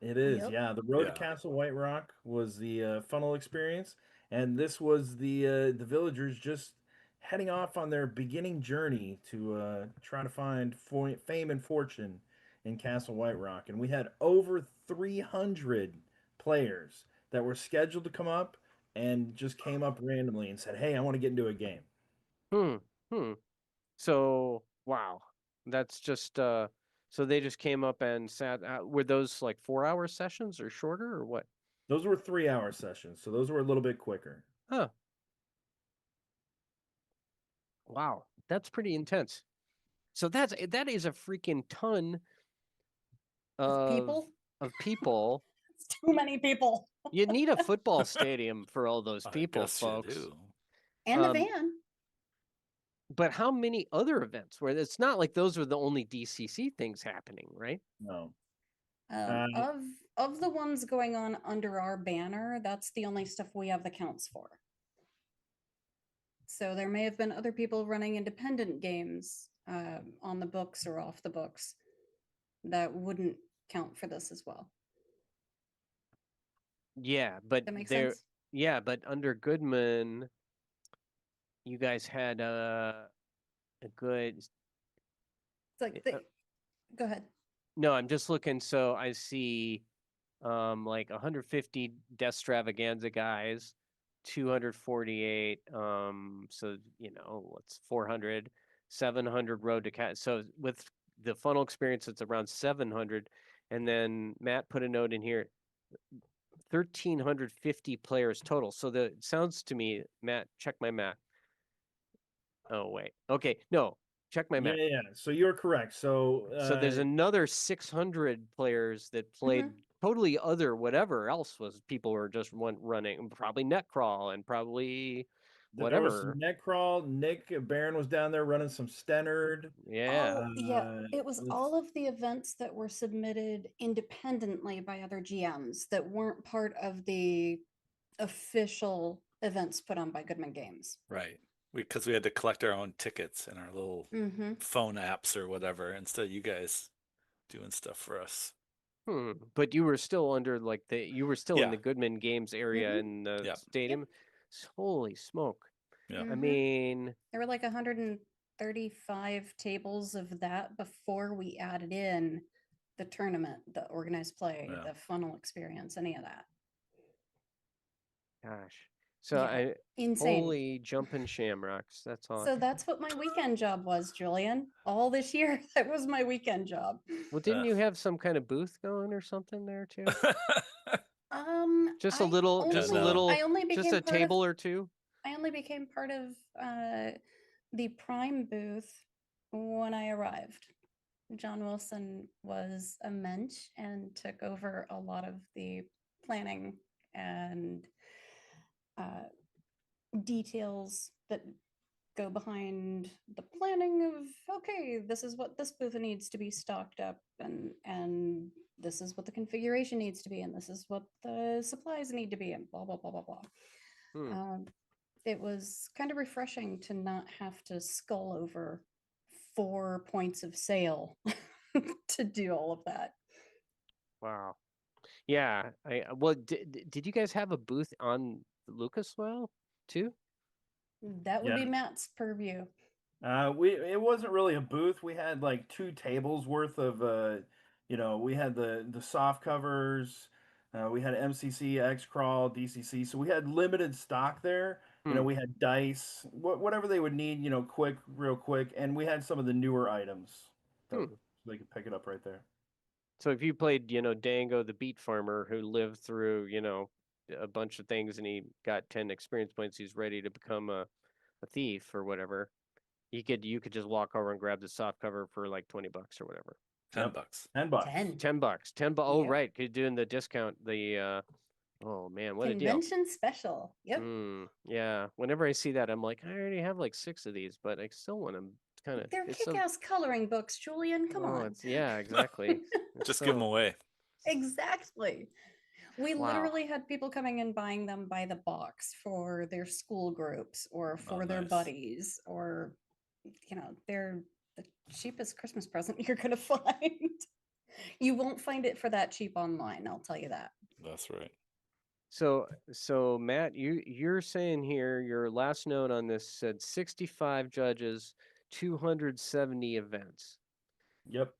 It is, Yep. yeah. The Road to Yeah. Castle White Rock was the funnel experience, and this was the villagers just heading off on their beginning journey to try to find fame and fortune in Castle White Rock. And we had over 300 players that were scheduled to come up and just came up randomly and said, "Hey, I want to get into a game." So, wow, that's just so they just came up and sat. Were those like 4-hour sessions or shorter or what? Those were 3-hour sessions, so those were a little bit quicker. Huh. Wow, that's pretty intense. So that is a freaking ton Of people? Of people. It's too many people. You need a football stadium for all those people, I guess you folks. do. And a van. But how many other events where it's not like those were the only DCC things happening, right? No. Of the ones going on under our banner, that's the only stuff we have the counts for. So there may have been other people running independent games on the books or off the books that wouldn't count for this as well. Yeah, but That makes there, sense? yeah, but under Goodman, you guys had a good. It's like, go ahead. No, I'm just looking. So I see, like 150 Deathstravaganza guys, 248. So what's 400, 700 Road to Cat. So with the funnel experience, it's around 700. And then Matt put a note in here, 1,350 players total. So it sounds to me, Matt, check my math. Oh wait, okay, no, check my math. Yeah. So you're correct. So So there's another 600 players that played totally other whatever else was people were just running, probably Netcrawl and probably there was whatever. some Netcrawl. Nick Barron was down there running some Stennard. Yeah. Yeah, it was all of the events that were submitted independently by other GMs that weren't part of the official events put on by Goodman Games. Right. Because we had to collect our own tickets and our little phone apps or whatever instead of you guys doing stuff for us. But you were still under like you were still in the Goodman Games area in the Yep. stadium. Holy smoke. Yeah. I mean, there were like 135 tables of that before we added in the tournament, the organized play, the funnel experience, any of that. Gosh. So insane. Holy jumping shamrocks. That's all. So that's what my weekend job was, Julian. All this year, that was my weekend job. Well, didn't you have some kind of booth going or something there too? Just a I little, I only became just a part table of, or two. I only became part of the Prime booth when I arrived. John Wilson was a mensch and took over a lot of the planning and details that go behind the planning of, okay, this is what this booth needs to be stocked up, and this is what the configuration needs to be, and this is what the supplies need to be, and blah blah blah blah blah. It was kind of refreshing to not have to skull over 4 points of sale to do all of that. Wow. Yeah. Well, did you guys have a booth on Lucaswell too? That would be Matt's purview. It wasn't really a booth. We had like 2 tables worth of we had the soft covers, we had MCC, X Crawl, DCC. So we had limited stock there. We had dice, whatever they would need, real quick, and we had some of the newer items. So they could pick it up right there. So if you played, Dango the beet farmer who lived through, a bunch of things and he got 10 experience points, he's ready to become a thief or whatever. You could just walk over and grab the soft cover for like $20 or whatever. $10. $10. $10. Oh, right. Cause doing the discount, oh man, what a deal. Convention special. Yep. Yeah. Whenever I see that, I'm like, I already have like 6 of these, but I still want them kind of. They're kick-ass coloring books, Julian. Come on. Yeah, exactly. Just give them away. Exactly. We literally had people coming and buying them by the box for their school groups or for their buddies, or they're the cheapest Christmas present you're gonna find. You won't find it for that cheap online, I'll tell you that. That's right. So Matt, you're saying here your last note on this said 65 judges, 270 events. Yep.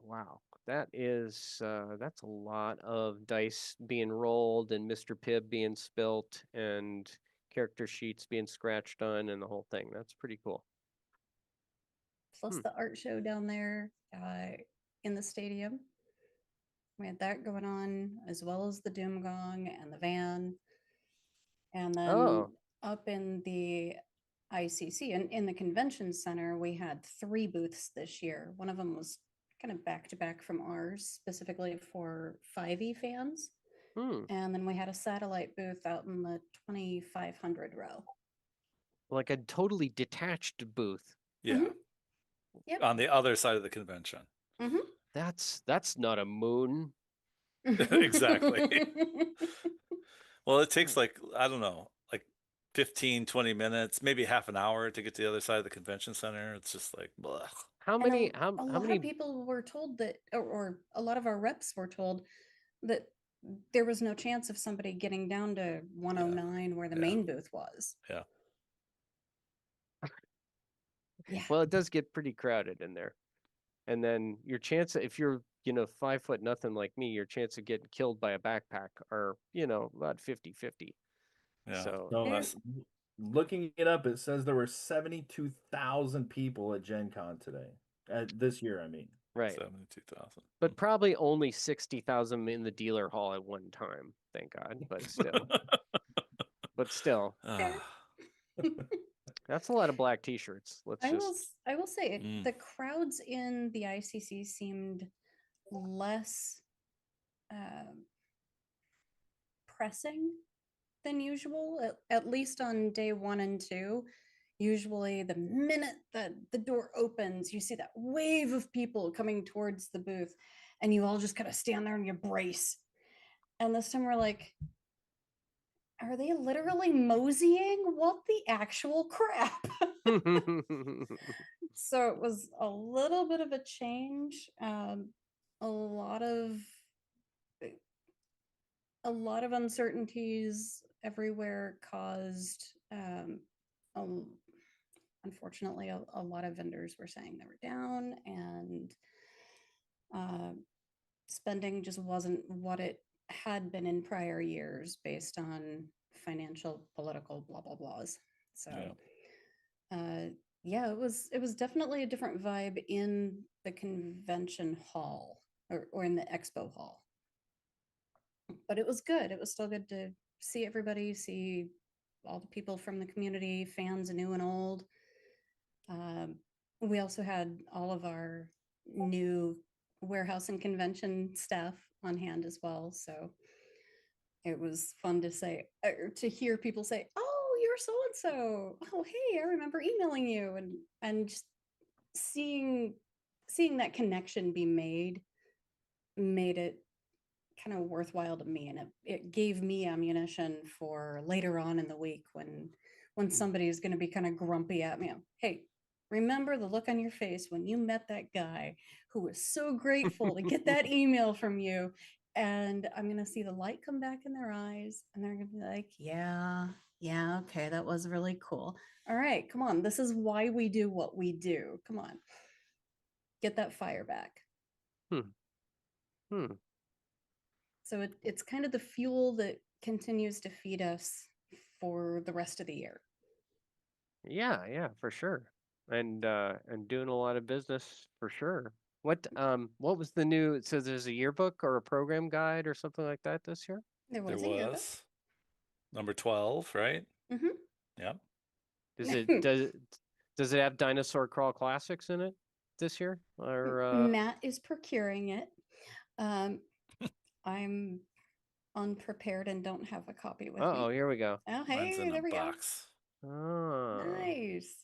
Wow. That's a lot of dice being rolled and Mr. Pibb being spilt and character sheets being scratched on and the whole thing. That's pretty cool. Plus the art show down there in the stadium. We had that going on, as well as the Doom Gong and the van. And then up in the ICC and in the convention center, we had 3 booths this year. One of them was kind of back to back from ours, specifically for 5e fans. And then we had a satellite booth out in the 2500 row. Like a totally detached booth. Yeah. Yep. On the other side of the convention. That's not a moon. Exactly. Well, it takes like, I don't know, like 15, 20 minutes, maybe half an hour to get to the other side of the convention center. It's just like, blah. How And many? a How lot many? of people were told that, or a lot of our reps were told that there was no chance of somebody getting down to 109 where the Yeah. main booth was. Yeah. Yeah. Well, it does get pretty crowded in there, and then your chance, if you're 5 foot nothing like me, your chance of getting killed by a backpack are about 50-50. Yeah. So So There- looking it up, it says there were 72,000 people at Gen Con today. This year, I mean. right, 72,000. but probably only 60,000 in the dealer hall at one time. Thank God, but still, Ah, that's a lot of black T-shirts. Let's I will say Mm. the crowds in the ICC seemed less pressing than usual, at least on day 1 and 2. Usually the minute that the door opens, you see that wave of people coming towards the booth and you all just kind of stand there and you brace. And this time we're like, are they literally moseying? What the actual crap? So it was a little bit of a change. A lot of uncertainties everywhere caused unfortunately a lot of vendors were saying they were down, and spending just wasn't what it had been in prior years based on financial, political, blah blah blahs. So yeah, it was definitely a different vibe in the convention hall, or in the expo hall, but it was good. It was still good to see everybody, see all the people from the community, fans new and old. We also had all of our new warehouse and convention staff on hand as well. So it was fun to say, or to hear people say, "Oh, you're so and so. Oh, hey, I remember emailing you," and just seeing that connection be made it kind of worthwhile to me, and it gave me ammunition for later on in the week when somebody's going to be kind of grumpy at me. Hey, remember the look on your face when you met that guy who was so grateful to get that email from you, and I'm going to see the light come back in their eyes, and they're going to be like, yeah, okay, that was really cool. All right, come on, this is why we do what we do. Come on, get that fire back. So it's kind of the fuel that continues to feed us for the rest of the year. Yeah, for sure. And doing a lot of business for sure. What was the new? It says there's a yearbook or a program guide or something like that this year. There there was a yearbook. was number 12, right? Mhm. Yeah. Does it have Dinosaur Crawl Classics in it this year? Or Matt is procuring it. I'm unprepared and don't have a copy with oh, me. here we go. Oh, Mine's hey, in there a we box. Oh, go. Nice.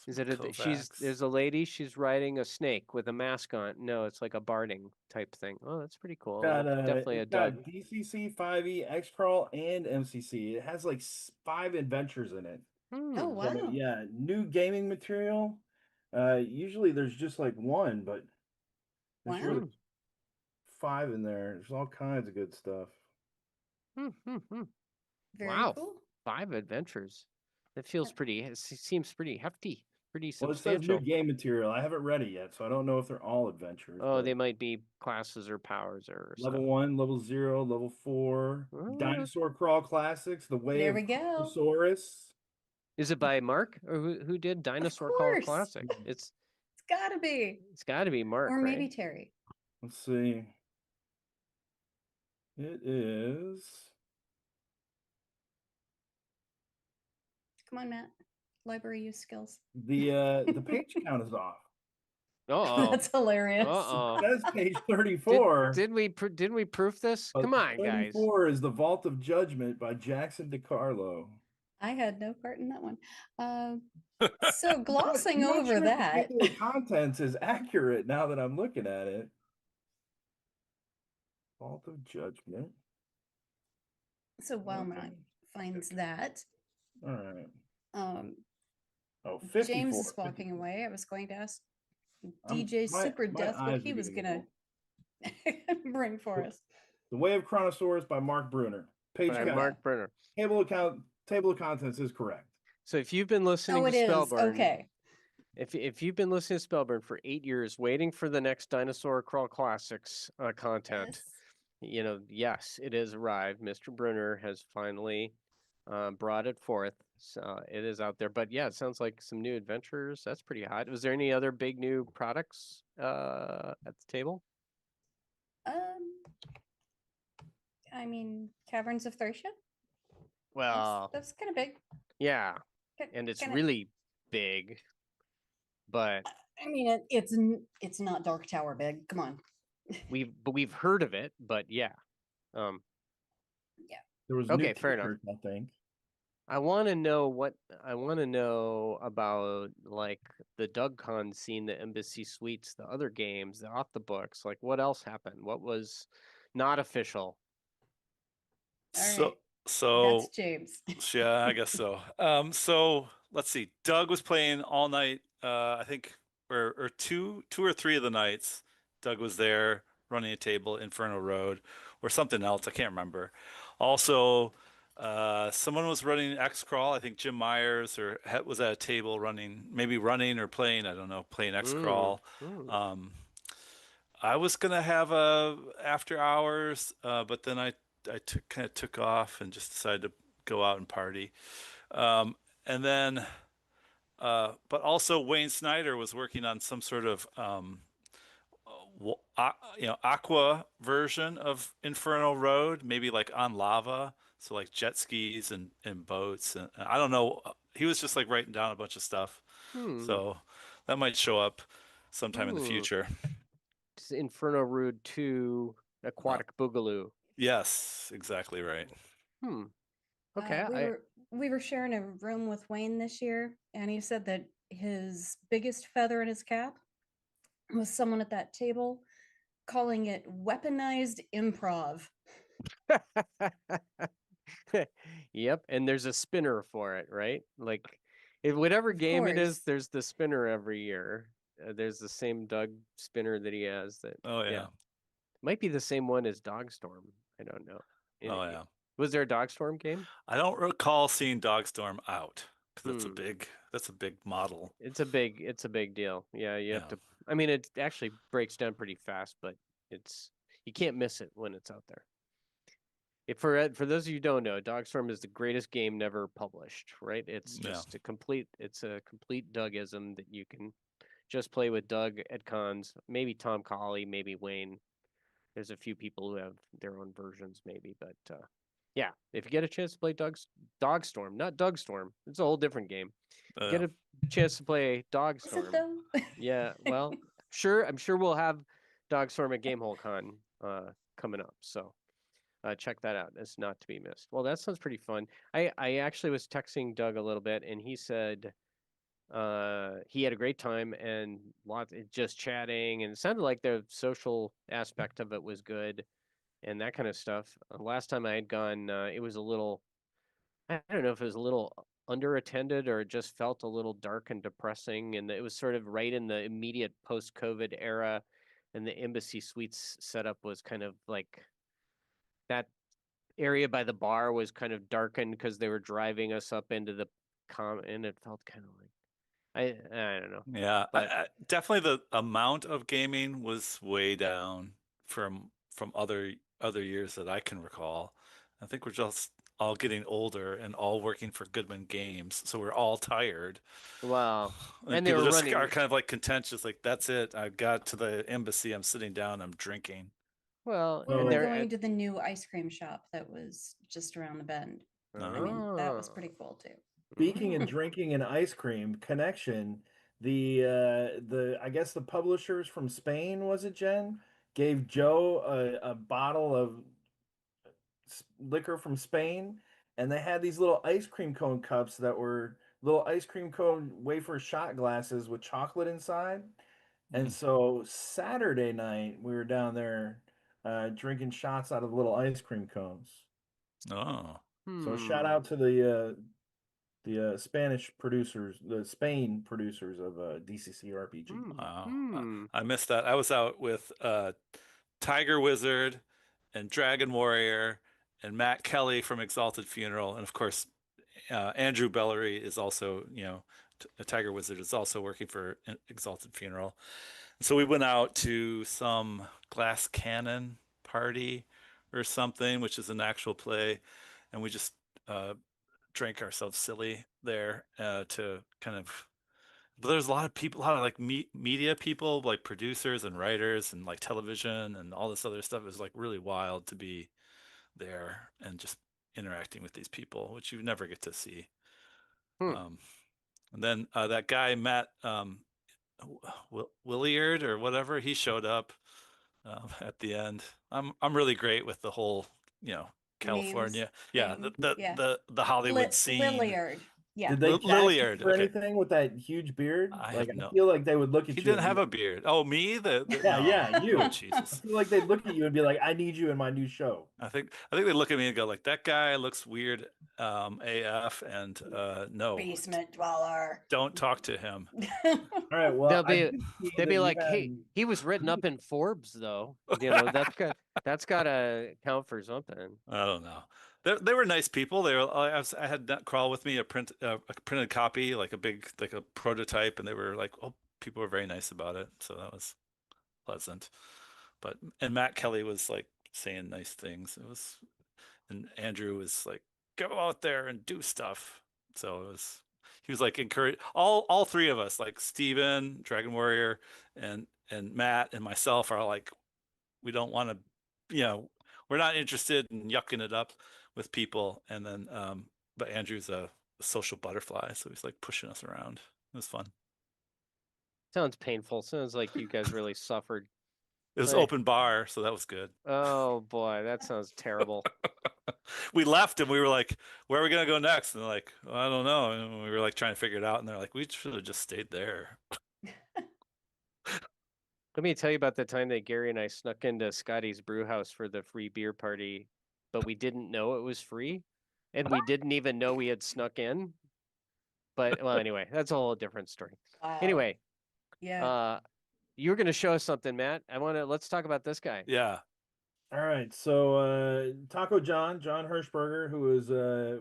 is Some it Kovacs. there's a lady, she's riding a snake with a mask on. No, it's like a barding type thing. Oh, that's pretty cool. Definitely a It's Doug. got DCC, 5e, X Crawl, and MCC. It has like 5 adventures in it. Oh, Hmm. wow. So, yeah, new gaming material. Usually there's just like one, but this year Wow. there's 5 in there. There's all kinds of good stuff. Very Wow. cool. 5 adventures. That feels it seems pretty hefty, pretty Well, it says new substantial. game material. I haven't read it yet, so I don't know if they're all adventures. Oh, but they might be classes or powers or level stuff. 1, level 0, level 4, Oh. Dinosaur Crawl Classics, The Way There of we go. Chronosaurus. Is it by Mark or who did Dinosaur Call course. Classic? It's gotta be. got to be Mark, Or maybe right? Terry. Let's see. It is. Come on, Matt. Library use skills. The page count is off. Uh-oh. That's hilarious. Uh-oh. It says page 34. Didn't we proof this? but Come on, guys. 34 is The Vault of Judgment by Jackson DeCarlo. I had no part in that one. So glossing I'm not over sure if that. the table of contents is accurate now that I'm looking at it. Vault of Judgment. So while Okay. Matt finds that, All right. Um, Oh, 54. James is walking 54. away. I was going to ask I'm- DJ Super my Death what eyes he are was getting gonna bring for us. The Way of Chronosaurus by Mark Bruner. Page By There we count. go. Mark Brenner. Table of contents is correct. So if you've been listening Oh, to it is. Spellburn, Okay. if you've been listening to Spellburn for 8 years, waiting for the next Dinosaur Crawl Classics content, Yes. yes, it has arrived. Mr. Brunner has finally brought it forth. So it is out there. But yeah, it sounds like some new adventures. That's pretty hot. Was there any other big new products at the table? I mean, Caverns of Thracia. Well, That's kind of big. yeah, Ki- and it's kinda- really big, but I mean, it's not Dark Tower big. Come on. we've heard of it. But yeah, um, There was Okay, new fair enough. t-shirts, I think. I want to know about like the DougCon scene, the Embassy Suites, the other games, the off the books. Like what else happened? What was not official? All So right. so That's James. yeah, I guess so. So let's see. Doug was playing all night. I think, or two or three of the nights. Doug was there running a table, Inferno Road, or something else. I can't remember. Also, someone was running X Crawl. I think Jim Myers was at a table maybe running or playing. I don't know, playing X Mm, Crawl. mm. I was gonna have a after hours, but then I kind of took off and just decided to go out and party. Um, and then, but also Wayne Snyder was working on some sort of aqua version of Inferno Road, maybe like on lava, so like jet skis and boats, and I don't know. He was just like writing down a bunch of stuff, Hmm. so that might show up sometime in the Hmm. future. It's Inferno Rude 2 Aquatic Boogaloo. Yes, exactly right. Hmm. Okay. We were sharing a room with Wayne this year, and he said that his biggest feather in his cap was someone at that table calling it weaponized improv. Yep, and there's a spinner for it, right? Like, whatever Of game it is, course. there's the spinner every year. There's the same Doug spinner that he has. That Oh yeah. might be the same one as Dogstorm. I don't know. Oh yeah. Was there a Dogstorm game? I don't recall seeing Dogstorm out because Hmm. that's a big model. It's a big deal. Yeah, you have Yeah. to. I mean, it actually breaks down pretty fast, but you can't miss it when it's out there. For those of you who don't know, Dogstorm is the greatest game never published, right? It's Yeah. just a complete Dougism that you can just play with Doug at cons, maybe Tom Colley, maybe Wayne. There's a few people who have their own versions, maybe, but yeah, if you get a chance to play Dogstorm, not Dougstorm, it's a whole different game. Get a chance to play Is it Dogstorm. though? Yeah, well, I'm sure we'll have Dogstorm at Gamehole Con coming up, so check that out. It's not to be missed. Well, that sounds pretty fun. I actually was texting Doug a little bit, and he said he had a great time and just chatting, and it sounded like the social aspect of it was good and that kind of stuff. Last time I had gone, it was a little, I don't know if it was a little underattended or it just felt a little dark and depressing, and it was sort of right in the immediate post-COVID era, and the Embassy Suites setup was kind of like that area by the bar was kind of darkened because they were driving us up into the and it felt kind of like I don't know. Yeah, But definitely the amount of gaming was way down from other years that I can recall. I think we're just all getting older and all working for Goodman Games, so we're all tired. well, Like and they people were just are running kind of like contentious, like that's it. I got to the embassy, I'm sitting down, I'm drinking. well, We and were they're going to the new ice cream shop that was just around the bend. I mean, that was pretty cool too. Speaking and drinking and ice cream connection, the I guess the publishers from Spain, was it Jen, gave Joe a bottle of liquor from Spain, and they had these little ice cream cone cups that were little ice cream cone wafer shot glasses with chocolate inside. And so Saturday night we were down there drinking shots out of little ice cream cones. Oh, So shout Hmm. out to the the Spanish producers, the Spain producers of DCC RPG. Wow. Hmm. I missed that. I was out with Tiger Wizard and Dragon Warrior and Matt Kelly from Exalted Funeral, and of course Andrew Bellery is also, Tiger Wizard is also working for Exalted Funeral. So we went out to some glass cannon party or something, which is an actual play, and we just drank ourselves silly there to kind of. But there's a lot of people, a lot of like media people, like producers and writers and like television and all this other stuff. It was like really wild to be there and just interacting with these people, which you never get to see. Hmm. And then that guy Matt Williard or whatever, he showed up at the end. I'm really great with the whole, Memes California, yeah, thing. the Yeah. the Hollywood scene. Lilliard. Yeah. Did they cast you Lilliard, for okay. anything with that huge beard? I Like, have no. I feel like they would look at He you. didn't and be have a like- beard. Oh, me? Yeah, No. yeah, you. Oh, I Jesus. feel like they'd look at you and be like, "I need you in my new show." I think they look at me and go like, that guy looks weird, AF, and no, Basement dweller. don't talk to him. All right, well, They'll I be did see they'd that be you like, had- hey, he was written up in Forbes though. That's gotta count for something. I don't know. They were nice people. I had that crawl with me a printed copy, like a prototype, and they were like, oh, people were very nice about it, so that was pleasant. And Matt Kelly was like saying nice things. And Andrew was like, go out there and do stuff. So he was like encourage all three of us, like Steven, Dragon Warrior, and Matt and myself are like, we don't want to, we're not interested in yucking it up with people. And then, but Andrew's a social butterfly, so he's like pushing us around. It was fun. Sounds painful. Sounds like you guys really suffered. It was Right. open bar, so that was good. Oh boy, that sounds terrible. We left and we were like, where are we gonna go next? And they're like, well, I don't know. And we were like trying to figure it out, and they're like, we should have just stayed there. Let me tell you about the time that Gary and I snuck into Scotty's brew house for the free beer party, but we didn't know it was free, and we didn't even know we had snuck in. But well, anyway, that's a whole different story. Wow. Anyway, Yeah. you're gonna show us something, Matt. Let's talk about this guy. Yeah. All right, so Taco John Hirschberger, who is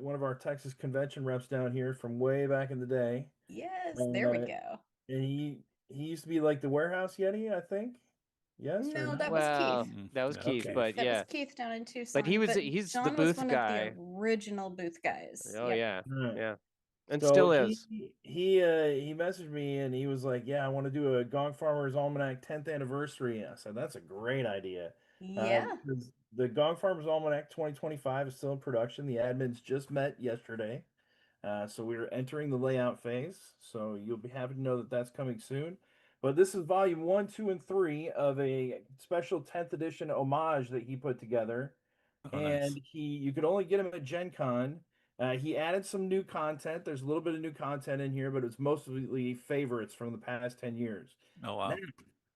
one of our Texas convention reps down here from way back in the day, Yes, there we go. and he used to be like the warehouse Yeti, I think. Yes. or No, no? that was Well, Keith. that was Yeah, Keith, okay. but That yeah. was Keith down in Tucson. he's the John booth was one guy. of the original booth guys. Oh Yep. yeah, All right. yeah, and So still is. He messaged me and he was like, "Yeah, I want to do a Gong Farmers Almanac 10th anniversary." I said, "That's a great idea." Yeah. Because the Gong Farmers Almanac 2025 is still in production. The admins just met yesterday, so we're entering the layout phase. So you'll be happy to know that that's coming soon. But this is volume 1, 2, and 3 of a special 10th edition homage that he put together. Oh, nice. And you could only get him at Gen Con. He added some new content. There's a little bit of new content in here, but it's mostly favorites from the past 10 years. Oh wow.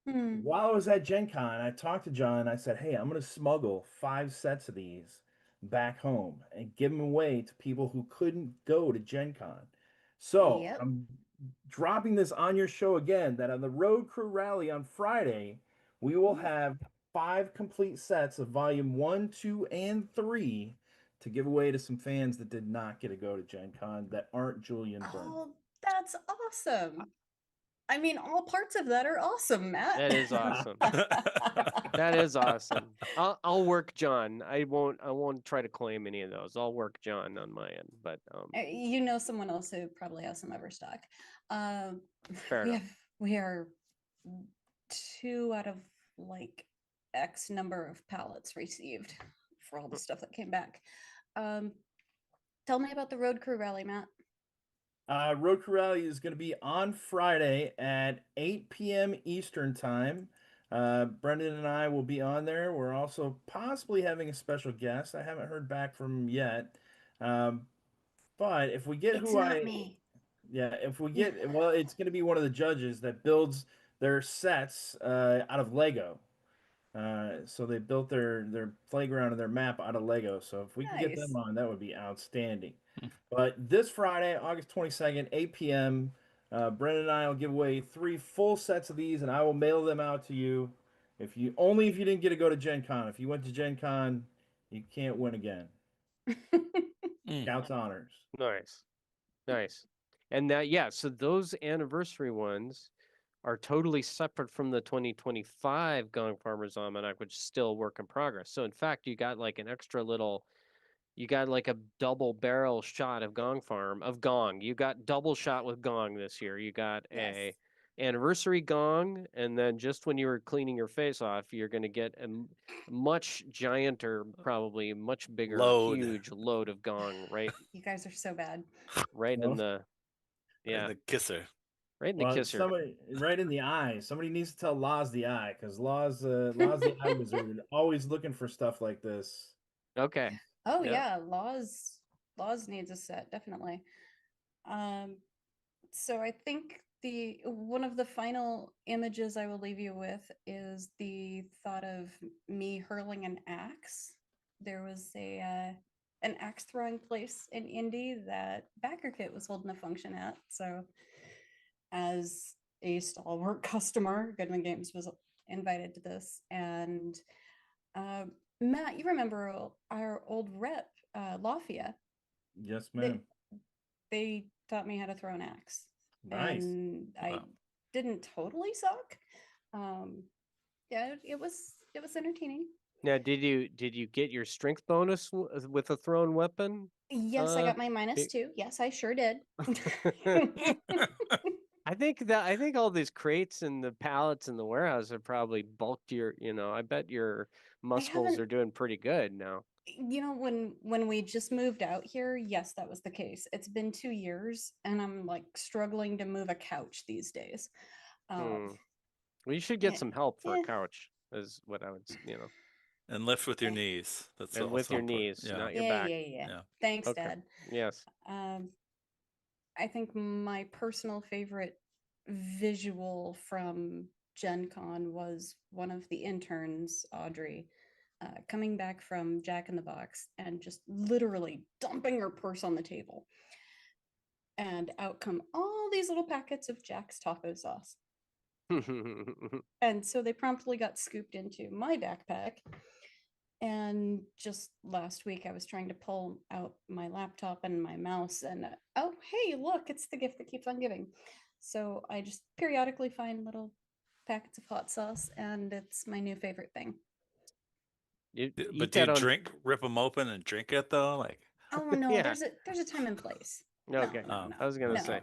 Hmm. While I was at Gen Con, I talked to John. I said, "Hey, I'm going to smuggle 5 sets of these back home and give them away to people who couldn't go to Gen Con." So Yep. I'm dropping this on your show again that on the Road Crew Rally on Friday, we will have 5 complete sets of volume 1, 2, and 3 to give away to some fans that did not get to go to Gen Con that aren't Julian Byrne. Oh, that's awesome. I mean, all parts of that are awesome, Matt. That is awesome. That is awesome. I'll work John. I won't try to claim any of those. I'll work John on my end, but You know someone else who probably has some overstock. fair enough. We are 2 out of like X number of pallets received for all the stuff that came back. Tell me about the Road Crew Rally, Matt. Road Crew Rally is going to be on Friday at 8 p.m. Eastern Time. Brendan and I will be on there. We're also possibly having a special guest. I haven't heard back from him yet. But if we get It's who not me. Yeah, if we get, well, it's going to be one of the judges that builds their sets out of Lego. So they built their playground and their map out of Lego. So if we can get Nice. them on, that would be outstanding. But this Friday, August 22nd, 8 p.m., Brendan and I will give away 3 full sets of these, and I will mail them out to you. If you didn't get to go to Gen Con. If you went to Gen Con, you can't win again. Scouts honors. Nice. Nice. And that, yeah, so those anniversary ones are totally separate from the 2025 Gong Farmers Almanac, which is still a work in progress. So in fact, you got like an extra little, you got like a double barrel shot of Gong Farm of Gong. You got double shot with Gong this year. You got a anniversary Gong, and then just when you were cleaning your face off, you're going to get a much gianter, probably much bigger, Load. huge load of Gong, right? You guys are so bad. Right in the, yeah, The kisser. right in the Well, kisser. somebody right in the eye. Somebody needs to tell Laws the eye, because Laws the eye wizard, always looking for stuff like this. Okay. Oh Yeah. yeah, laws needs a set, definitely. So I think the one of the final images I will leave you with is the thought of me hurling an axe. There was an axe throwing place in Indy that Backer Kit was holding a function at. So as a stalwart customer, Goodman Games was invited to this. And Matt, you remember our old rep, Lafia? Yes, They, ma'am. they taught me how to throw an axe. Nice. And I Wow. didn't totally suck. Yeah, it was entertaining. Now, did you get your strength bonus with a thrown weapon? Yes, I got my -2. Yes, I sure did. I think all these crates and the pallets in the warehouse have probably bulked your, I bet your muscles haven't- are doing pretty good now. When we just moved out here, yes, that was the case. It's been 2 years and I'm like struggling to move a couch these days. Well, you should get yeah, some help for a yeah. couch, is what I would, And lift with your knees. That's and with also your important. knees, Yeah. not your Yeah, back. Yeah. Thanks, Okay. Dad. Yes. I think my personal favorite visual from Gen Con was one of the interns, Audrey, coming back from Jack in the Box and just literally dumping her purse on the table. And out come all these little packets of Jack's taco sauce. And so they promptly got scooped into my backpack. And just last week, I was trying to pull out my laptop and my mouse, and oh, hey, look, it's the gift that keeps on giving. So I just periodically find little packets of hot sauce, and it's my new favorite thing. You But eat do you that on. rip them open and drink it though? Like, Oh no, Yeah. there's a time and place. Okay. No, I was gonna no. say.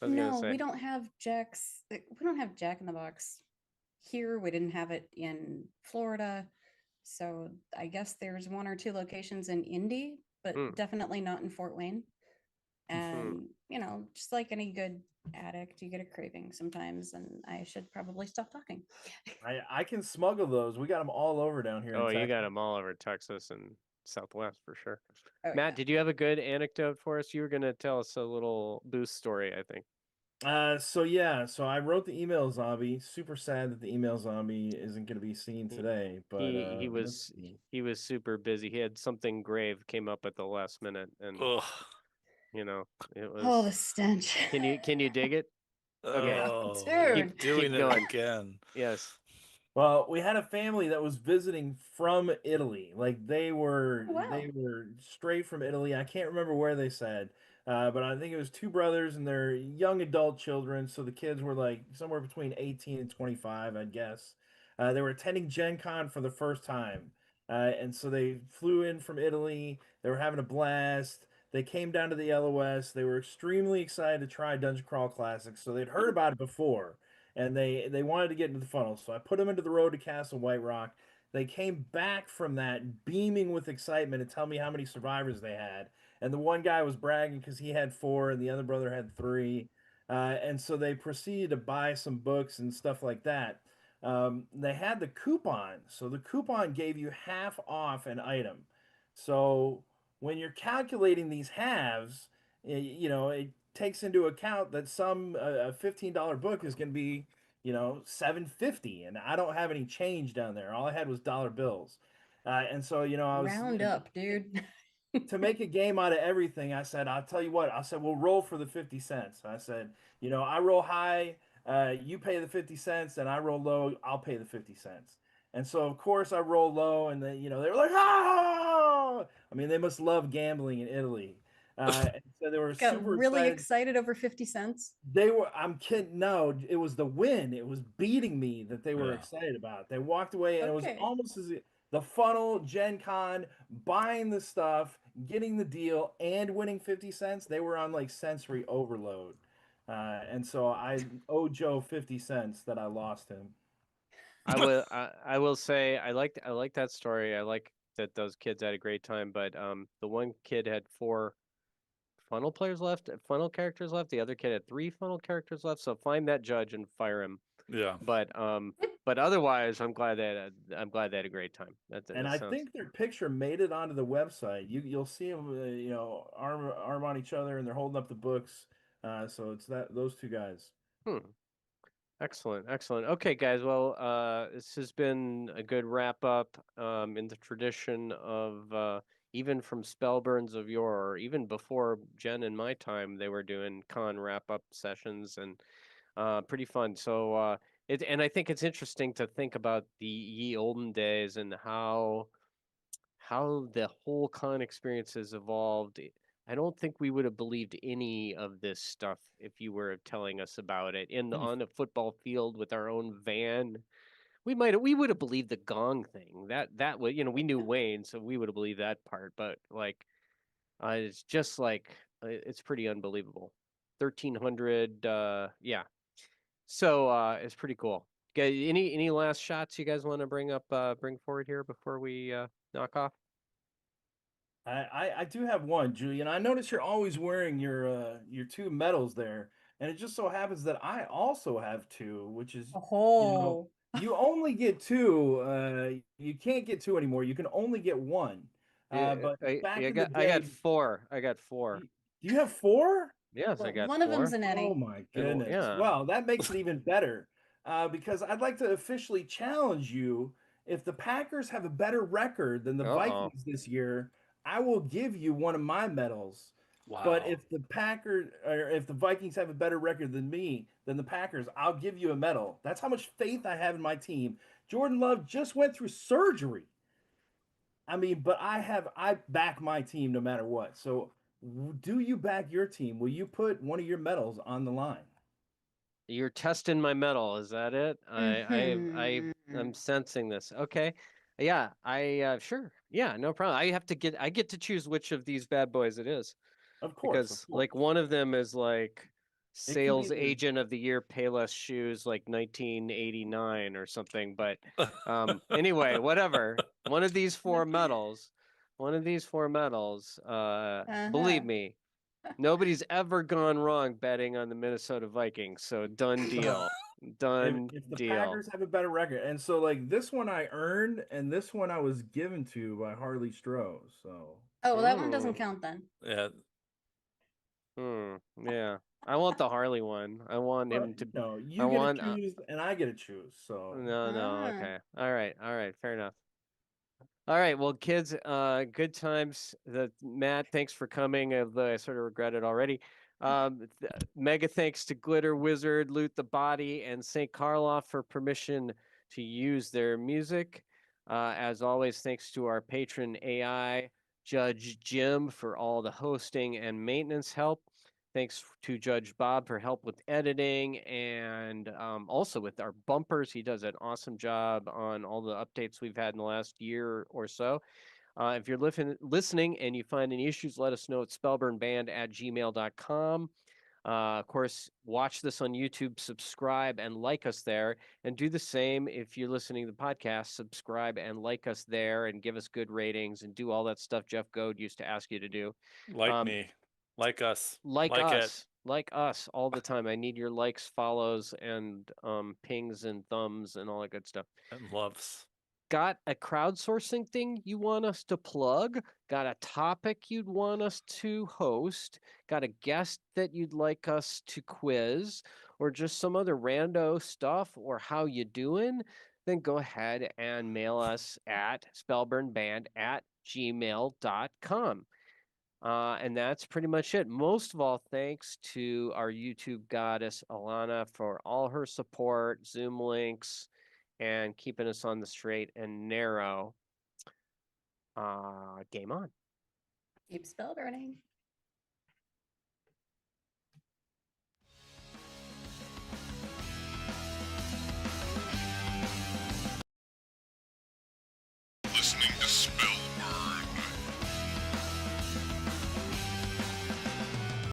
No, we don't have Jack's. We don't have Jack in the Box here. We didn't have it in Florida. So I guess there's 1 or 2 locations in Indy, but definitely not in Fort Wayne. And just like any good addict, you get a craving sometimes, and I should probably stop talking. I can smuggle those. We got them all over down here. Oh, in you Texas. got them all over Texas and Southwest for sure. Oh, Matt, yeah. did you have a good anecdote for us? You were gonna tell us a little boost story, I think. So I wrote the email zombie. Super sad that the email zombie isn't going to be seen today, but he let's was super busy. He had something grave came up at the last minute, and ugh. it was. Oh, the stench. Can you dig it? Okay. Oh, Dude. doing keep it going. again. Yes. Well, we had a family that was visiting from Italy. Like they Oh, wow. were straight from Italy. I can't remember where they said, but I think it was 2 brothers and their young adult children. So the kids were like somewhere between 18 and 25, I'd guess. They were attending Gen Con for the first time, and so they flew in from Italy. They were having a blast. They came down to the LOS. They were extremely excited to try Dungeon Crawl Classics. So they'd heard about it before and they wanted to get into the funnel. So I put them into the road to Castle White Rock. They came back from that beaming with excitement and tell me how many survivors they had. And the one guy was bragging because he had 4 and the other brother had 3. And so they proceeded to buy some books and stuff like that. They had the coupon. So the coupon gave you half off an item. So when you're calculating these halves, it takes into account that some a $15 book is going to be $7.50, and I don't have any change down there. All I had was dollar bills, and so I was Round like, up, dude. to make a game out of everything, I said, I'll tell you what. I said, we'll roll for the 50 cents. I said, I roll high, you pay the 50 cents, and I roll low, I'll pay the 50 cents. And so, of course, I rolled low, and then, they were like, oh! I mean, they must love gambling in Italy. And so they were Got super really excited. excited over 50 cents. I'm kidding. No, it was the win. It was beating me that they were Yeah. excited about. They walked away, and it was Okay. almost as the funnel, Gen Con, buying the stuff, getting the deal, and winning 50 cents. They were on like sensory overload. And so I owe Joe 50 cents that I lost him. I will say I like that story. I like that those kids had a great time, but the one kid had 4 funnel characters left. The other kid had 3 funnel characters left. So find that judge and fire him. Yeah. But otherwise, I'm glad they had a great time. And I think their picture made it onto the website. You'll see them, arm on each other, and they're holding up the books. So it's those two guys. Excellent, excellent. Okay, guys. Well, this has been a good wrap up in the tradition of even from Spellburns of yore, or even before Jen and my time, they were doing con wrap up sessions and pretty fun. So and I think it's interesting to think about the ye olden days and how the whole con experience has evolved. I don't think we would have believed any of this stuff if you were telling us about it on a football field with our own van. We would have believed the gong thing. That would, we knew Wayne, so we would have believed that part. But like, it's just like it's pretty unbelievable. 1300, yeah. So it's pretty cool. Okay, any last shots you guys want to bring forward here before we knock off? I do have one, Julian. I notice you're always wearing your 2 medals there, and it just so happens that I also have 2, which is Oh, you only get 2. You can't get 2 anymore. You can only get 1. Yeah, But back in the I got day, 4. I got 4. do you have 4? Yes, I well, got one of them's 4. an Eddie. Oh my And goodness. yeah. Well, that makes it even better. Because I'd like to officially challenge you. If the Packers have a better record than the Uh-oh. Vikings this year, I will give you one of my medals. But Wow. if the Vikings have a better record than the Packers, I'll give you a medal. That's how much faith I have in my team. Jordan Love just went through surgery. I mean, but I back my team no matter what. So, do you back your team? Will you put one of your medals on the line? You're testing my metal, is that it? Mhm. I'm sensing this. Okay. Yeah, sure. Yeah, no problem. I get to choose which of these bad boys it is. Of course, of Because course. like one of them is like It can be sales agent of the year, Payless Shoes, like 1989 or something. But anyway, whatever. One of these 4 medals, believe me, nobody's ever gone wrong betting on the Minnesota Vikings. So done deal. Done If the deal. Packers have a better record, and so like this one I earned, and this one I was given to by Harley Stroh. So Oh, well, that one doesn't count then. Yeah. Yeah. I want the Harley one. I want him to. no, I you get want. to choose, and I get to choose. So No. Ah. Okay. All right. Fair enough. All right. Well, kids, good times. Matt, thanks for coming. Although I sort of regret it already. Mega thanks to Glitter Wizard, Loot the Body, and St. Karloff for permission to use their music. As always, thanks to our patron AI, Judge Jim, for all the hosting and maintenance help. Thanks to Judge Bob for help with editing and also with our bumpers. He does an awesome job on all the updates we've had in the last year or so. If you're listening and you find any issues, let us know at spellburnband@gmail.com. Of course, watch this on YouTube, subscribe and like us there, and do the same if you're listening to the podcast. Subscribe and like us there, and give us good ratings, and do all that stuff Jeff Goad used to ask you to do. Like me. Like us. Like it. us all the time. I need your likes, follows, and pings and thumbs and all that good stuff. And loves. Got a crowdsourcing thing you want us to plug? Got a topic you'd want us to host? Got a guest that you'd like us to quiz? Or just some other rando stuff? Or how you doing? Then go ahead and mail us at spellburnband@gmail.com. And that's pretty much it. Most of all, thanks to our YouTube goddess, Alana, for all her support, Zoom links, and keeping us on the straight and narrow. Game on. Keep spell burning.